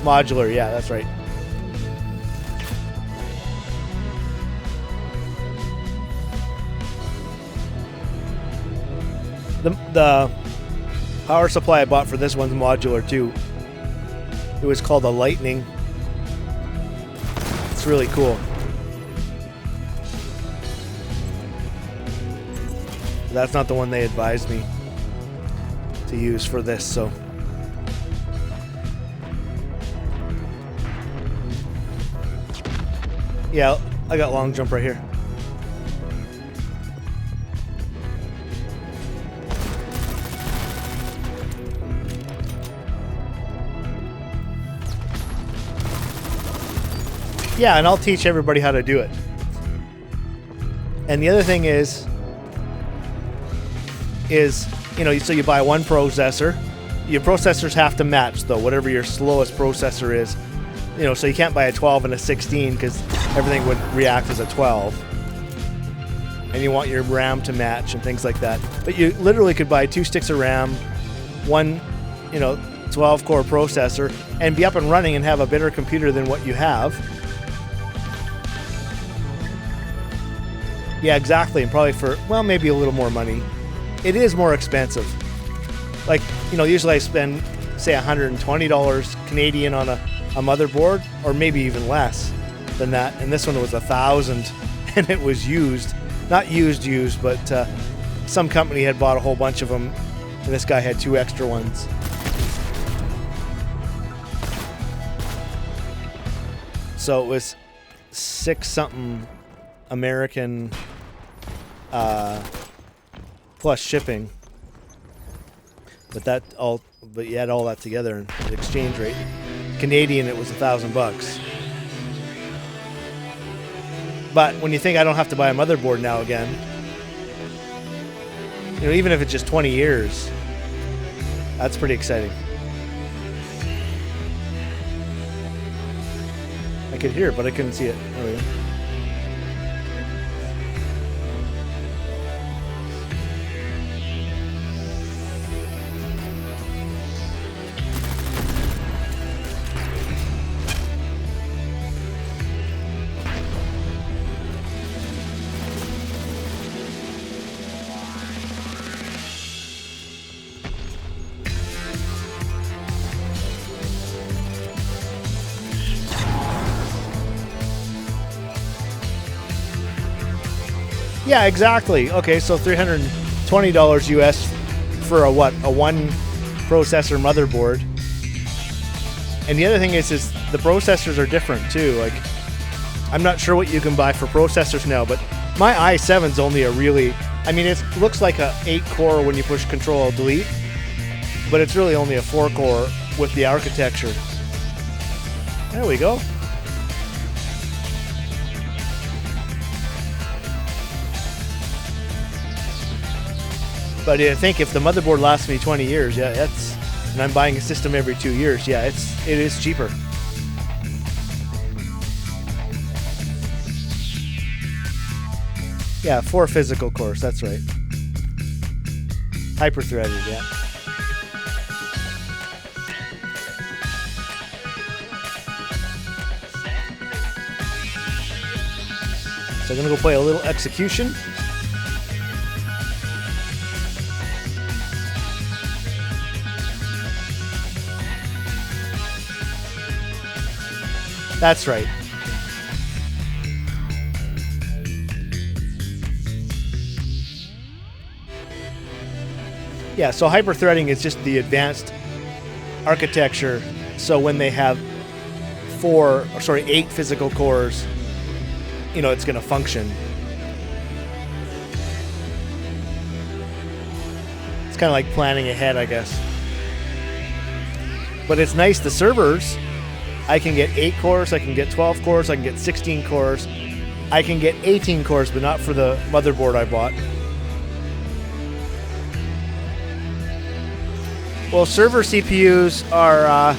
Modular, yeah, that's right. The power supply I bought for this one's modular too. It was called a Lightning. It's really cool. But that's not the one they advised me to use for this, so. Yeah, I got long jump right here. Yeah, and I'll teach everybody how to do it. And the other thing is, you know, so you buy 1 processor. Your processors have to match, though, whatever your slowest processor is. You know, so you can't buy a 12 and a 16 because everything would react as a 12. And you want your RAM to match and things like that. But you literally could buy 2 sticks of RAM, 1, 12-core processor, and be up and running and have a better computer than what you have. Yeah, exactly, and probably for, well, maybe a little more money. It is more expensive. Like, usually I spend, say, $120 Canadian on a motherboard, or maybe even less than that. And this one was $1,000, and it was used. Not used, but some company had bought a whole bunch of them, and this guy had 2 extra ones. So it was 6-something American plus shipping. But you add all that together and the exchange rate. Canadian, it was $1,000. But when you think I don't have to buy a motherboard now again, even if it's just 20 years, that's pretty exciting. I could hear it, but I couldn't see it. There we go. Yeah, exactly. Okay, so $320 US for a 1 processor motherboard. And the other thing is the processors are different too. Like, I'm not sure what you can buy for processors now, but my i7's only a really, it looks like a 8-core when you push Control-Delete, but it's really only a 4-core with the architecture. There we go. But I think if the motherboard lasts me 20 years, yeah, that's, and I'm buying a system every 2 years, yeah, it is cheaper. Yeah, 4 physical cores, that's right. Hyper-threaded, yeah. So I'm gonna go play a little execution. That's right. Yeah, so hyper-threading is just the advanced architecture. So when they have 8 physical cores, you know, it's going to function. It's kind of like planning ahead, I guess. But it's nice, the servers, I can get 8 cores, I can get 12 cores, I can get 16 cores, I can get 18 cores, but not for the motherboard I bought. Well, server CPUs are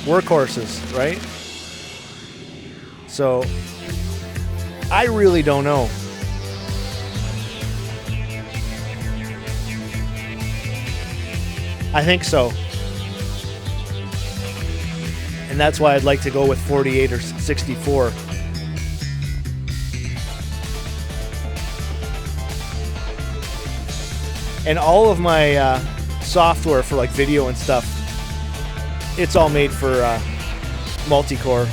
workhorses, right? So, I really don't know. I think so. And that's why I'd like to go with 48 or 64. And all of my software for like video and stuff, it's all made for multi-core.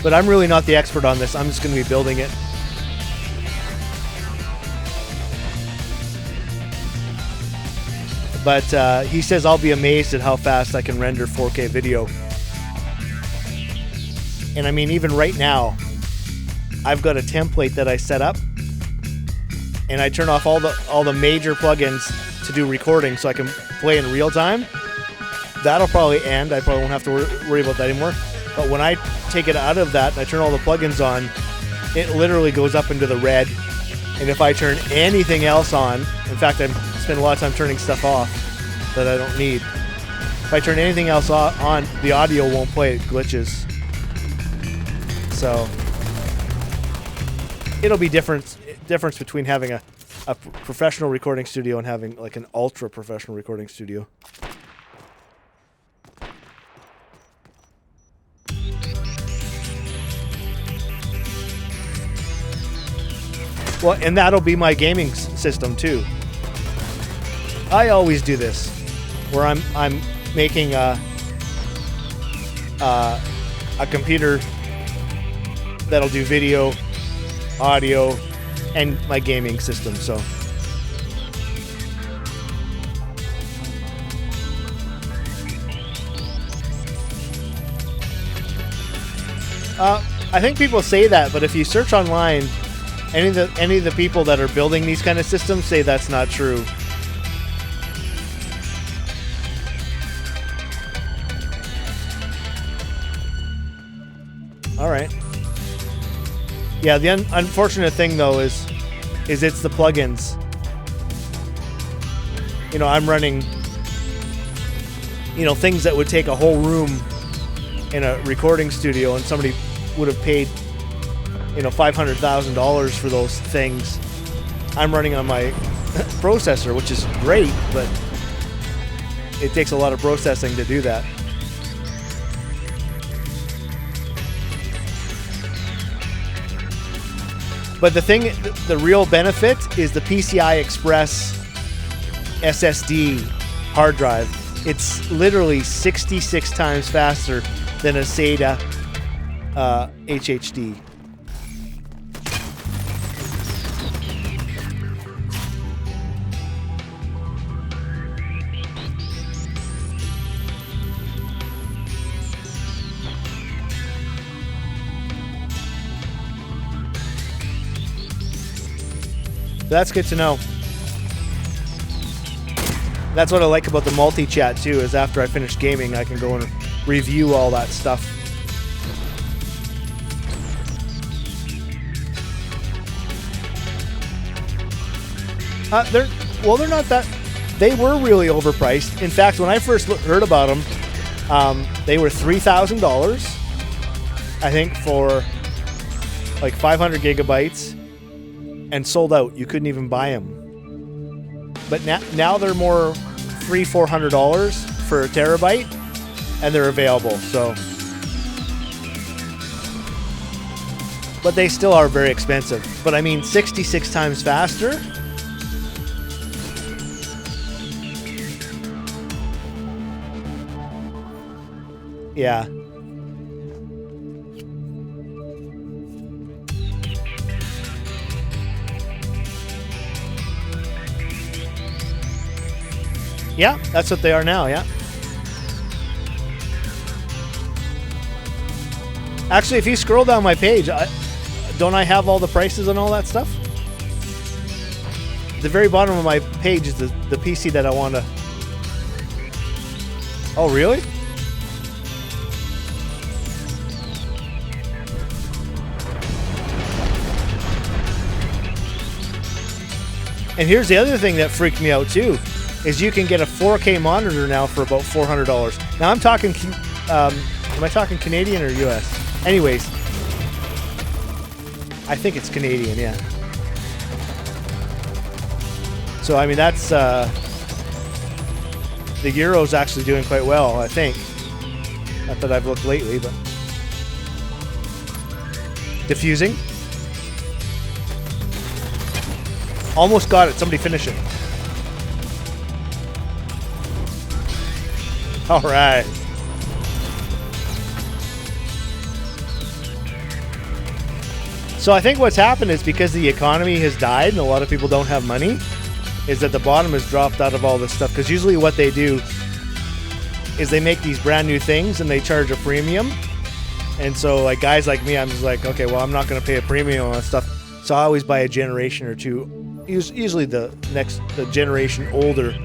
But I'm really not the expert on this. I'm just going to be building it. But he says I'll be amazed at how fast I can render 4K video. And I mean, even right now, I've got a template that I set up, and I turn off all the major plugins to do recording, so I can play in real time. That'll probably end. I probably won't have to worry about that anymore. But when I take it out of that and I turn all the plugins on, it literally goes up into the red. And if I turn anything else on, in fact, I spend a lot of time turning stuff off that I don't need. If I turn anything else on, the audio won't play. It glitches. So it'll be difference between having a professional recording studio and having like an ultra professional recording studio. Well, and that'll be my gaming system too. I always do this, where I'm making a computer that'll do video, audio, and my gaming system. So I think people say that, but if you search online, any of the people that are building these kind of systems say that's not true. All right. Yeah, the unfortunate thing though is it's the plugins. You know, I'm running, you know, things that would take a whole room in a recording studio, and somebody would have paid, you know, $500,000 for those things. I'm running on my processor, which is great, but it takes a lot of processing to do that. But the real benefit is the PCI Express SSD hard drive. It's literally 66 times faster than a SATA HHD. That's good to know. That's what I like about the multi-chat too, is after I finish gaming, I can go and review all that stuff. They're not that. They were really overpriced. In fact, when I first heard about them, they were $3,000. I think for like 500 gigabytes, and sold out. You couldn't even buy them. But now they're more $300-400 for a terabyte, and they're available. So, but they still are very expensive. But I mean, 66 times faster. Yeah. Yeah, that's what they are now, yeah. Actually, if you scroll down my page, don't I have all the prices and all that stuff? The very bottom of my page is the PC that I want to... Oh, really? And here's the other thing that freaked me out too, is you can get a 4K monitor now for about $400. Now I'm talking, am I talking Canadian or US? Anyways, I think it's Canadian, yeah. So I mean that's, the Euro's actually doing quite well, I think. Not that I've looked lately, but. Diffusing. Almost got it. Somebody finish it. All right. So I think what's happened is because the economy has died and a lot of people don't have money, is that the bottom has dropped out of all this stuff. Because usually what they do is they make these brand new things and they charge a premium. And so like guys like me, I'm just like, okay, well, I'm not going to pay a premium on that stuff. So I always buy a generation or two. Usually the generation older,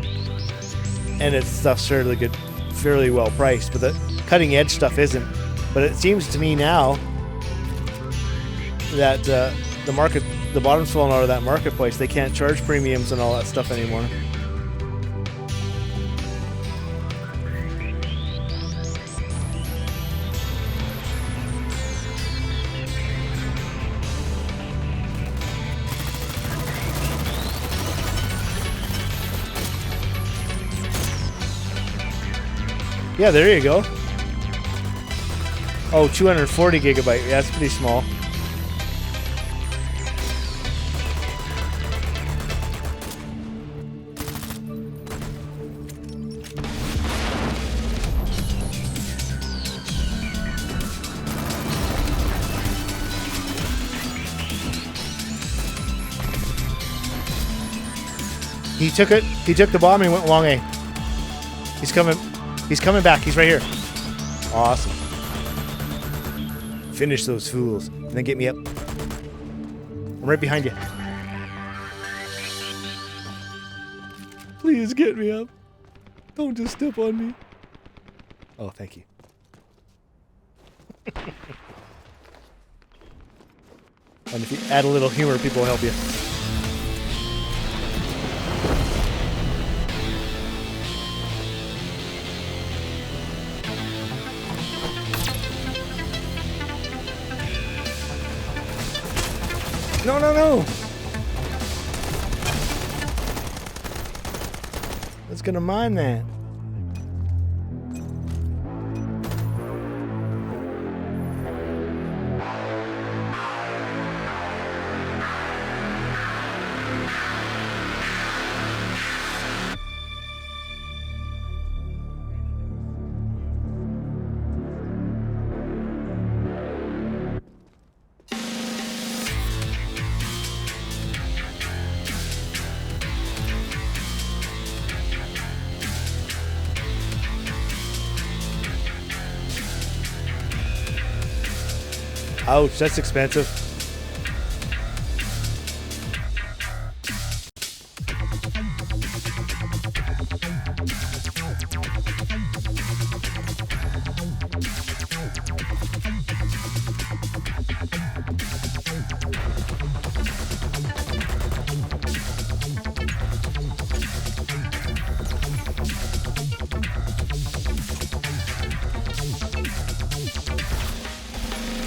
and it's stuff's fairly good, fairly well priced, but the cutting edge stuff isn't. But it seems to me now that the bottom's falling out of that marketplace. They can't charge premiums and all that stuff anymore. Yeah, there you go. Oh, 240 gigabyte. Yeah, that's pretty small. He took it. He took the bomb and he went long A. He's coming. He's coming back. He's right here. Awesome. Finish those fools. And then get me up. I'm right behind you. Please get me up. Don't just step on me. Oh, thank you. And if you add a little humor, people will help you. No, no, no! It's gonna mine that. Ouch, that's expensive.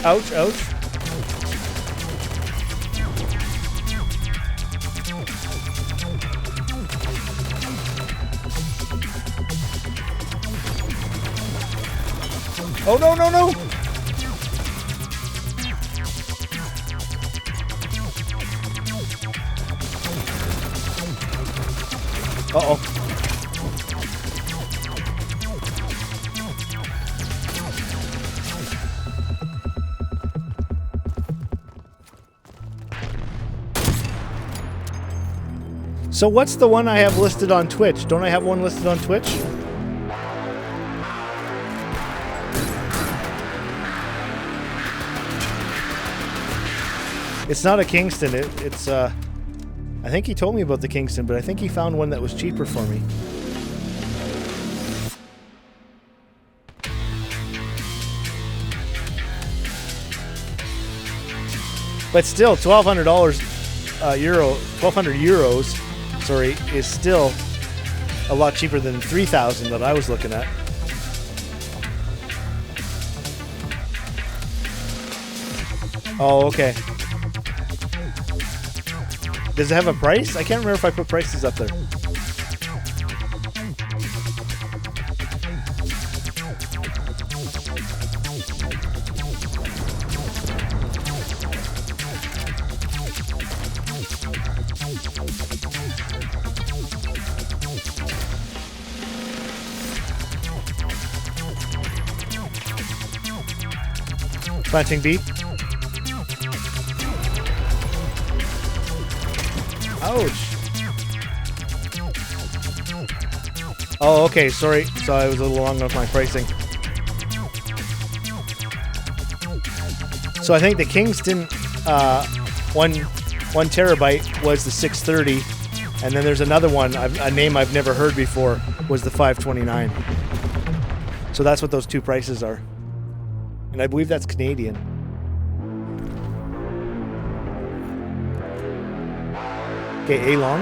Ouch, ouch. Oh, no, no, no! Uh-oh. So what's the one I have listed on Twitch? Don't I have one listed on Twitch? It's not a Kingston. It's I think he told me about the Kingston, but I think he found one that was cheaper for me. But still, $1,200 1,200 euros, sorry, is still a lot cheaper than 3,000 that I was looking at. Oh, okay. Does it have a price? I can't remember if I put prices up there. Planting B. Ouch. Oh, okay, sorry. So I was a little wrong with my pricing. So I think the Kingston 1 terabyte was the 630, and then there's another one, a name I've never heard before, was the 529. So that's what those two prices are. And I believe that's Canadian. Okay, A long.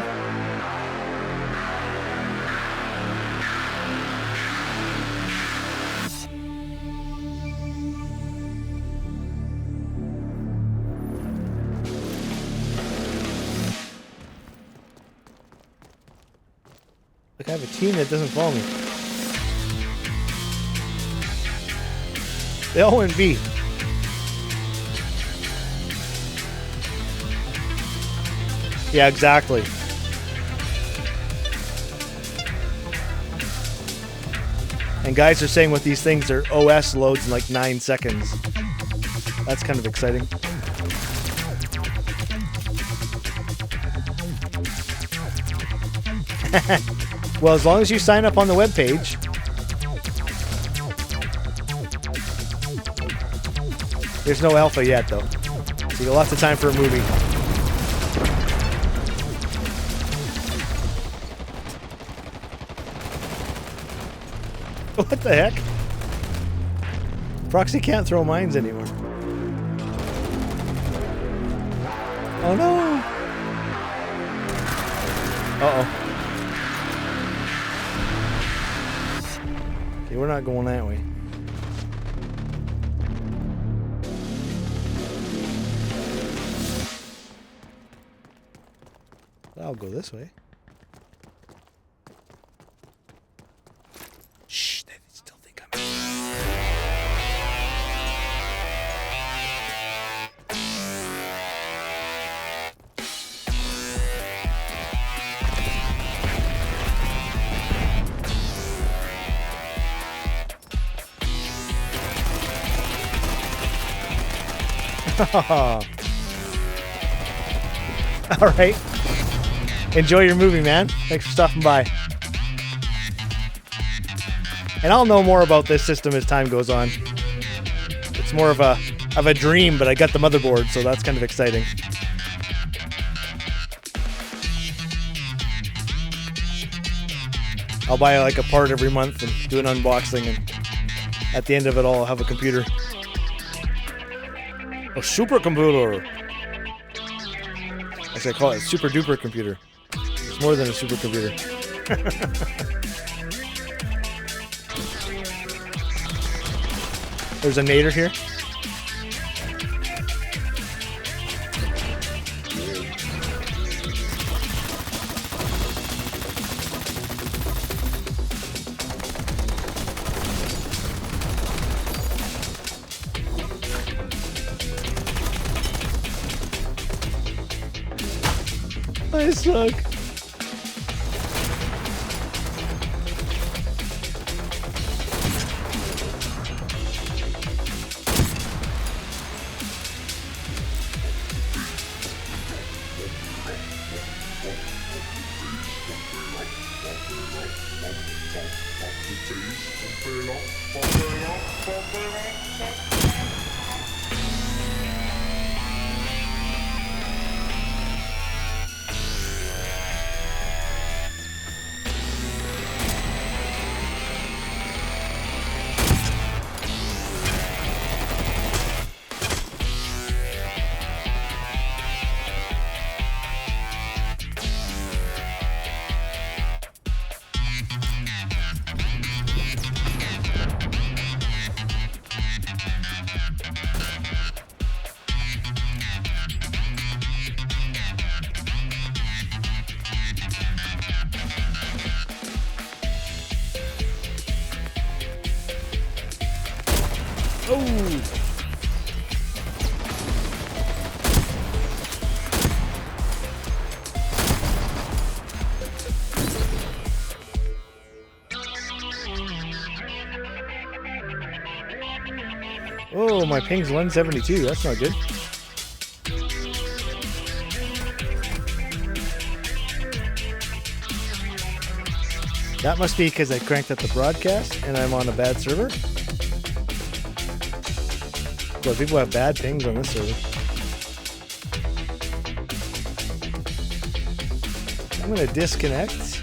Look, I have a team that doesn't follow me. They all went B. Yeah, exactly. And guys are saying with these things, their OS loads in like 9 seconds. That's kind of exciting. Well, as long as you sign up on the webpage. There's no alpha yet, though. So you got lots of time for a movie. What the heck? Proxy can't throw mines anymore. Oh no! Uh-oh. Okay, we're not going that way. I'll go this way. Shh, they still think I'm... All right. Enjoy your movie, man. Thanks for stopping by. And I'll know more about this system as time goes on. It's more of a dream, but I got the motherboard, so that's kind of exciting. I'll buy like a part every month and do an unboxing, and at the end of it all, I'll have a computer. A supercomputer. Actually, I call it a super duper computer. It's more than a supercomputer. There's a nader here. I suck. Oh! Oh, my ping's 172. That's not good. That must be because I cranked up the broadcast and I'm on a bad server. Well, people have bad pings on this server. I'm going to disconnect.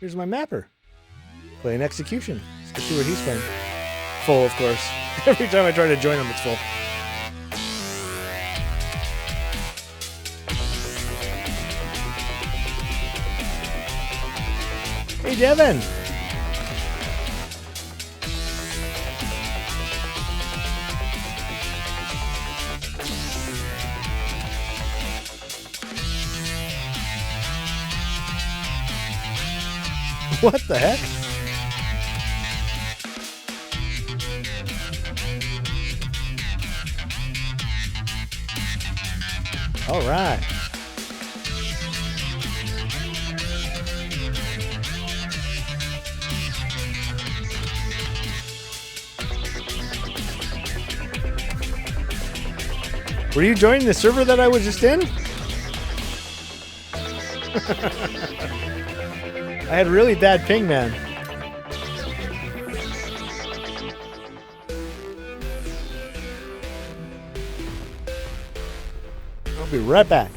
Here's my mapper. Playing execution. Let's see what he's playing. Full, of course. Every time I try to join him, it's full. Hey, Devin. What the heck? All right. Were you joining the server that I was just in? I had really bad ping, man. I'll be right back.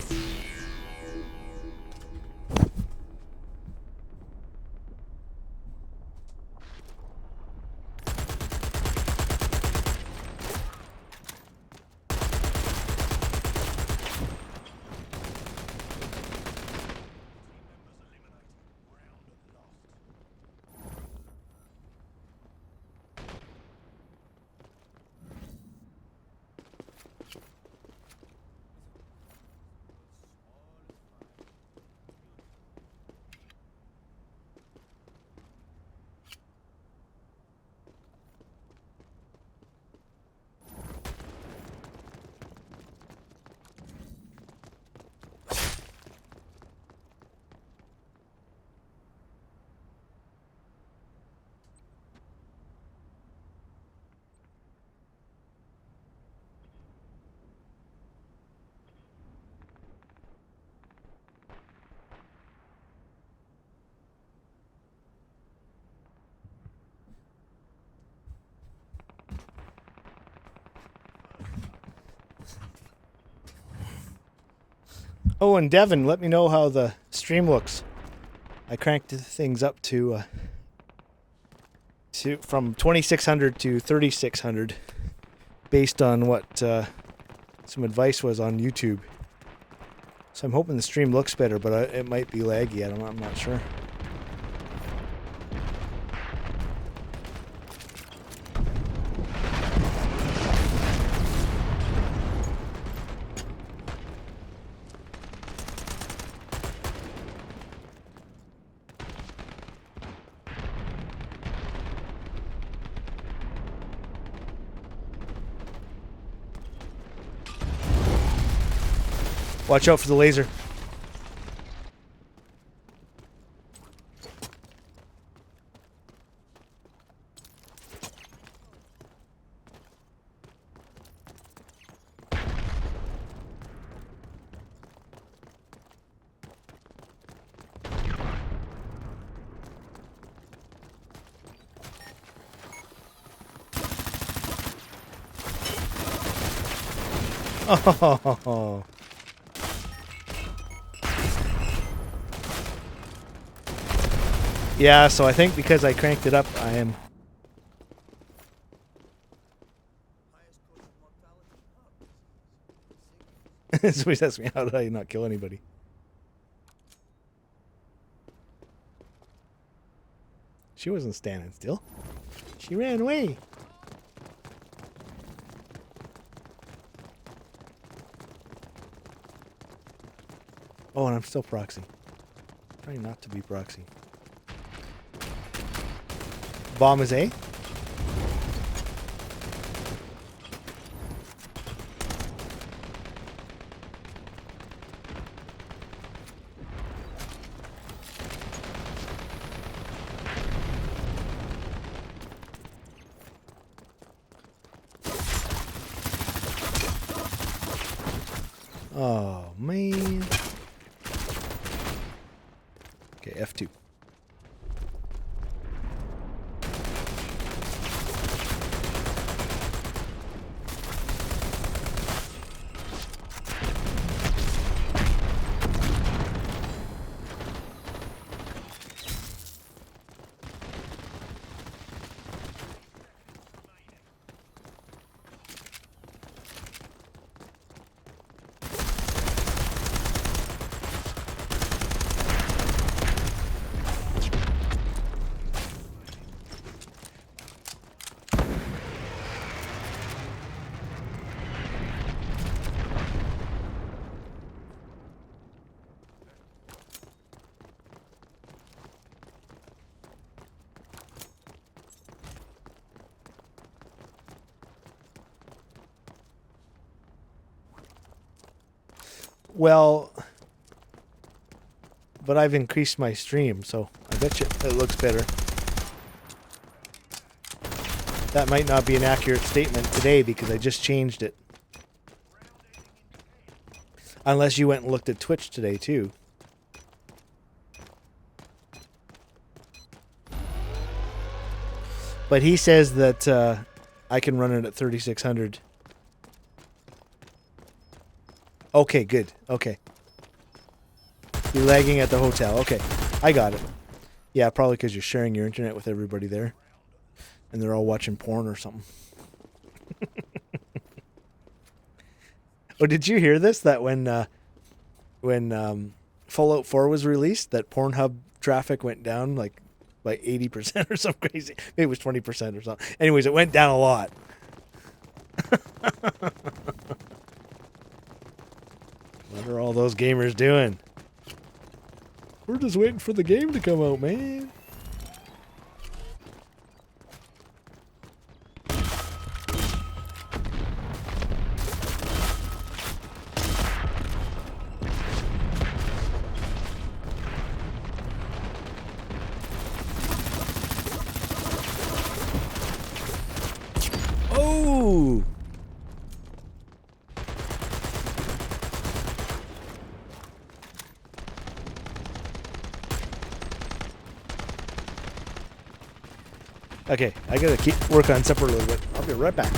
Oh, and Devin, let me know how the stream looks. I cranked things up to from 2600 to 3600 based on what some advice was on YouTube. So I'm hoping the stream looks better, but it might be laggy. I'm not sure. Watch out for the laser. Oh. Yeah, so I think because I cranked it up, I am... Somebody asked me, how did I not kill anybody? She wasn't standing still. She ran away. Oh, and I'm still proxy. Trying not to be proxy. Bomb is A. Oh, man. Okay, F2. Well, but I've increased my stream, so I bet you it looks better. That might not be an accurate statement today because I just changed it. Unless you went and looked at Twitch today too. But he says that I can run it at 3600. Okay, good. Okay. You're lagging at the hotel. Okay, I got it. Yeah, probably because you're sharing your internet with everybody there. And they're all watching porn or something. Oh, did you hear this? That when Fallout 4 was released, that Pornhub traffic went down like by 80% or something crazy. Maybe it was 20% or something. Anyways, it went down a lot. What are all those gamers doing? We're just waiting for the game to come out, man. Oh! Okay, I gotta keep work on supper a little bit. I'll be right back.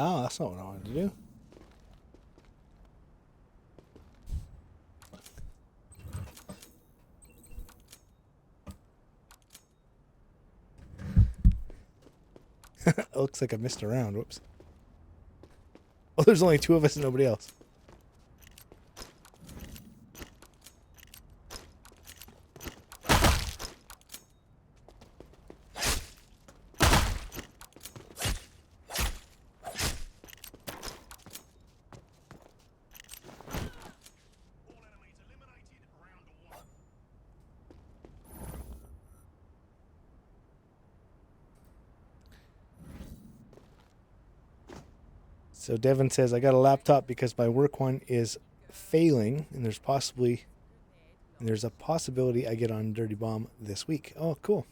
Oh, that's not what I wanted to do. It looks like I missed a round. Whoops. Oh, there's only 2 of us and nobody else. So Devin says, I got a laptop because my work one is failing, and there's a possibility I get on Dirty Bomb this week. Oh, cool.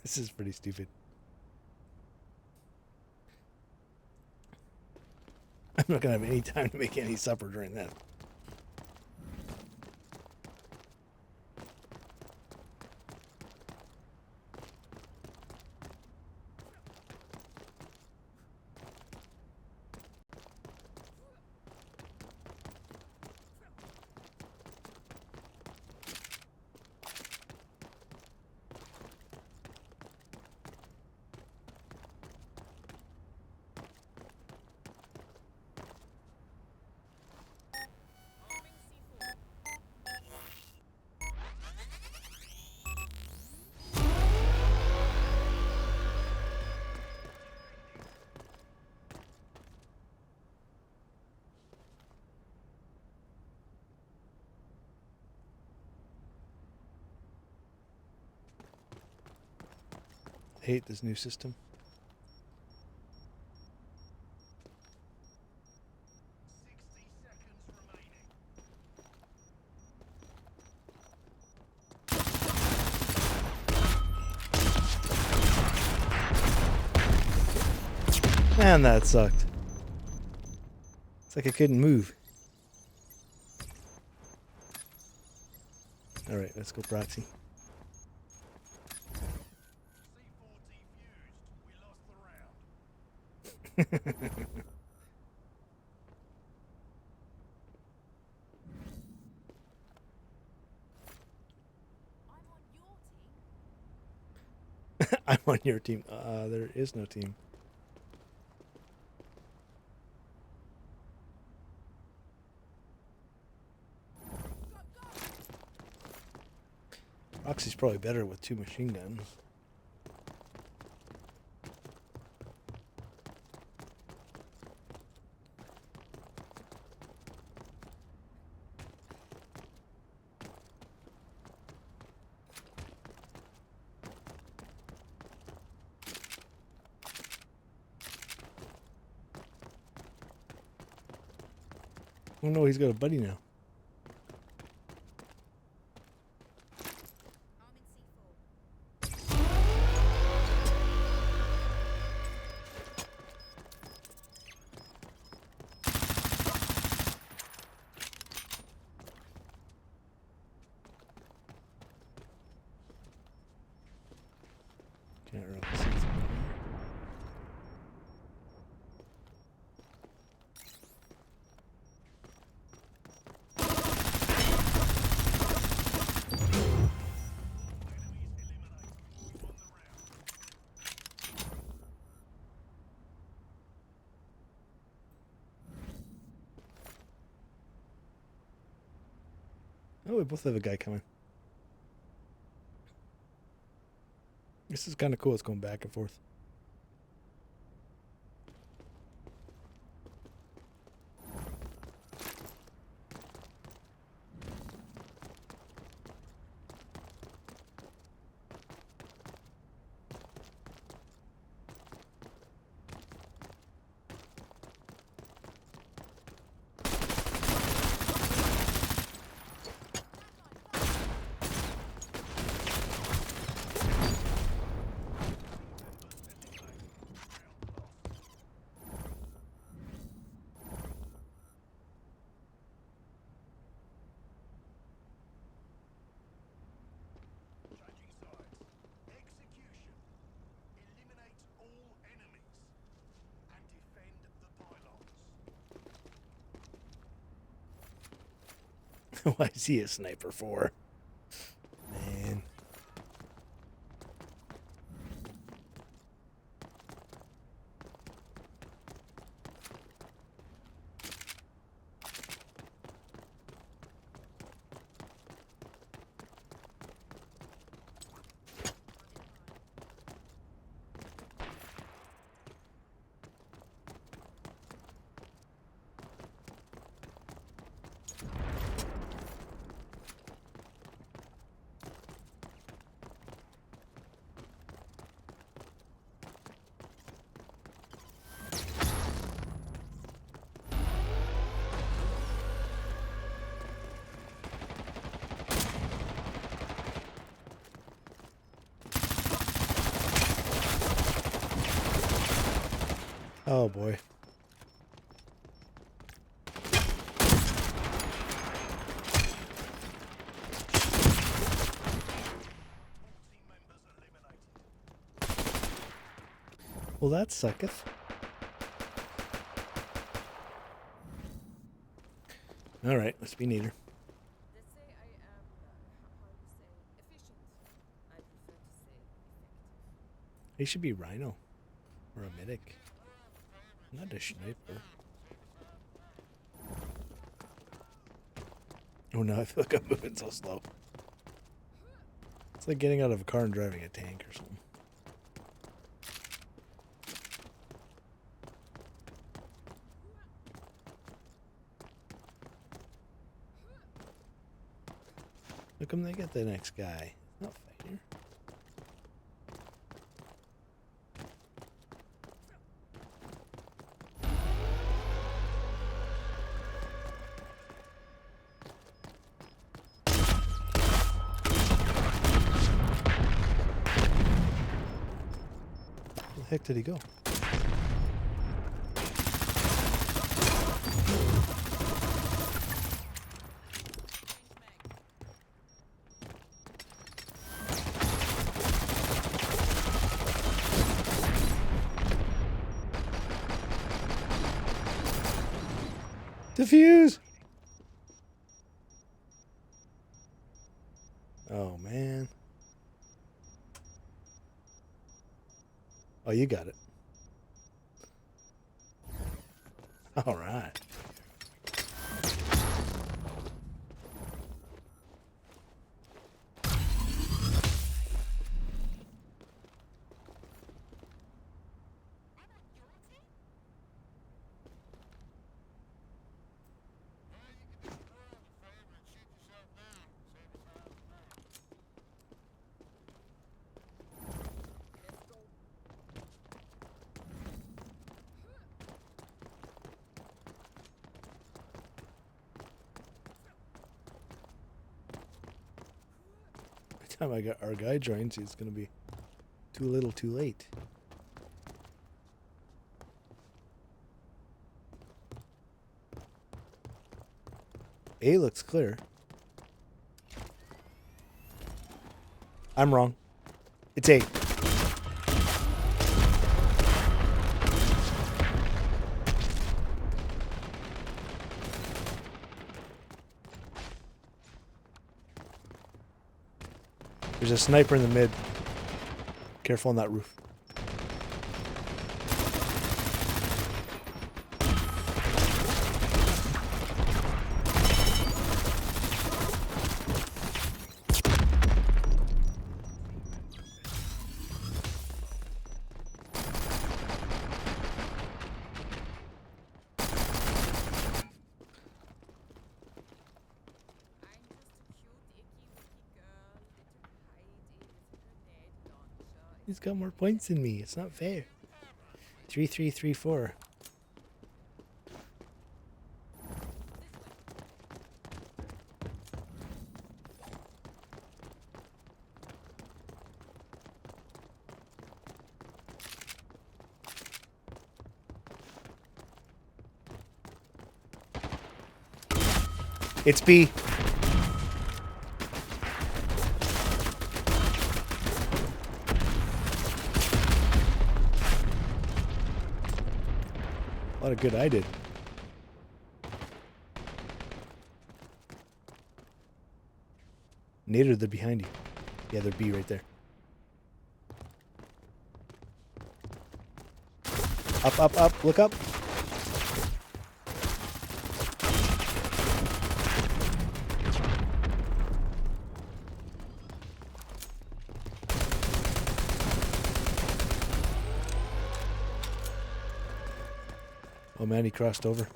This is pretty stupid. I'm not going to have any time to make any supper during that. I hate this new system. Man, that sucked. It's like I couldn't move. Alright, let's go proxy. I'm on your team. There is no team. Roxy's probably better with 2 machine guns. Oh no, he's got a buddy now. Can't really see something. Oh, we both have a guy coming. This is kind of cool. It's going back and forth. Why is he a sniper for? Man. Oh boy. Well, that sucketh. All right, let's be neater. Let's say I am, how you say, efficient. I prefer to say effective. He should be Rhino or a medic, not a sniper. Oh no, I feel like I'm moving so slow. It's like getting out of a car and driving a tank or something. How come they get the next guy? Not fair. Where the heck did he go? Defuse! Oh, man. Oh, you got it. All right. By the time our guy joins, it's going to be too little too late. A looks clear. I'm wrong. It's A. There's a sniper in the mid. Careful on that roof. He's got more points than me. It's not fair. 3-3-3-4. It's B. A lot of good I did. Nader, they're behind you. Yeah, they're B right there. Up, up, up. Look up. Oh man, he crossed over.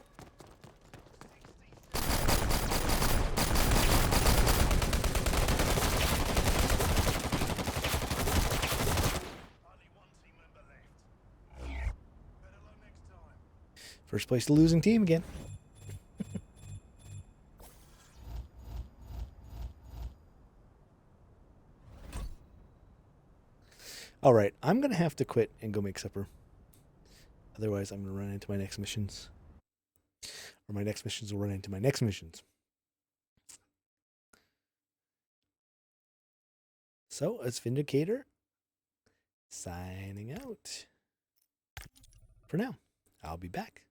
First place, the losing team again. All right, I'm going to have to quit and go make supper. Otherwise, I'm going to run into my next missions. Or my next missions will run into my next missions. So, it's Vindicator signing out. For now, I'll be back.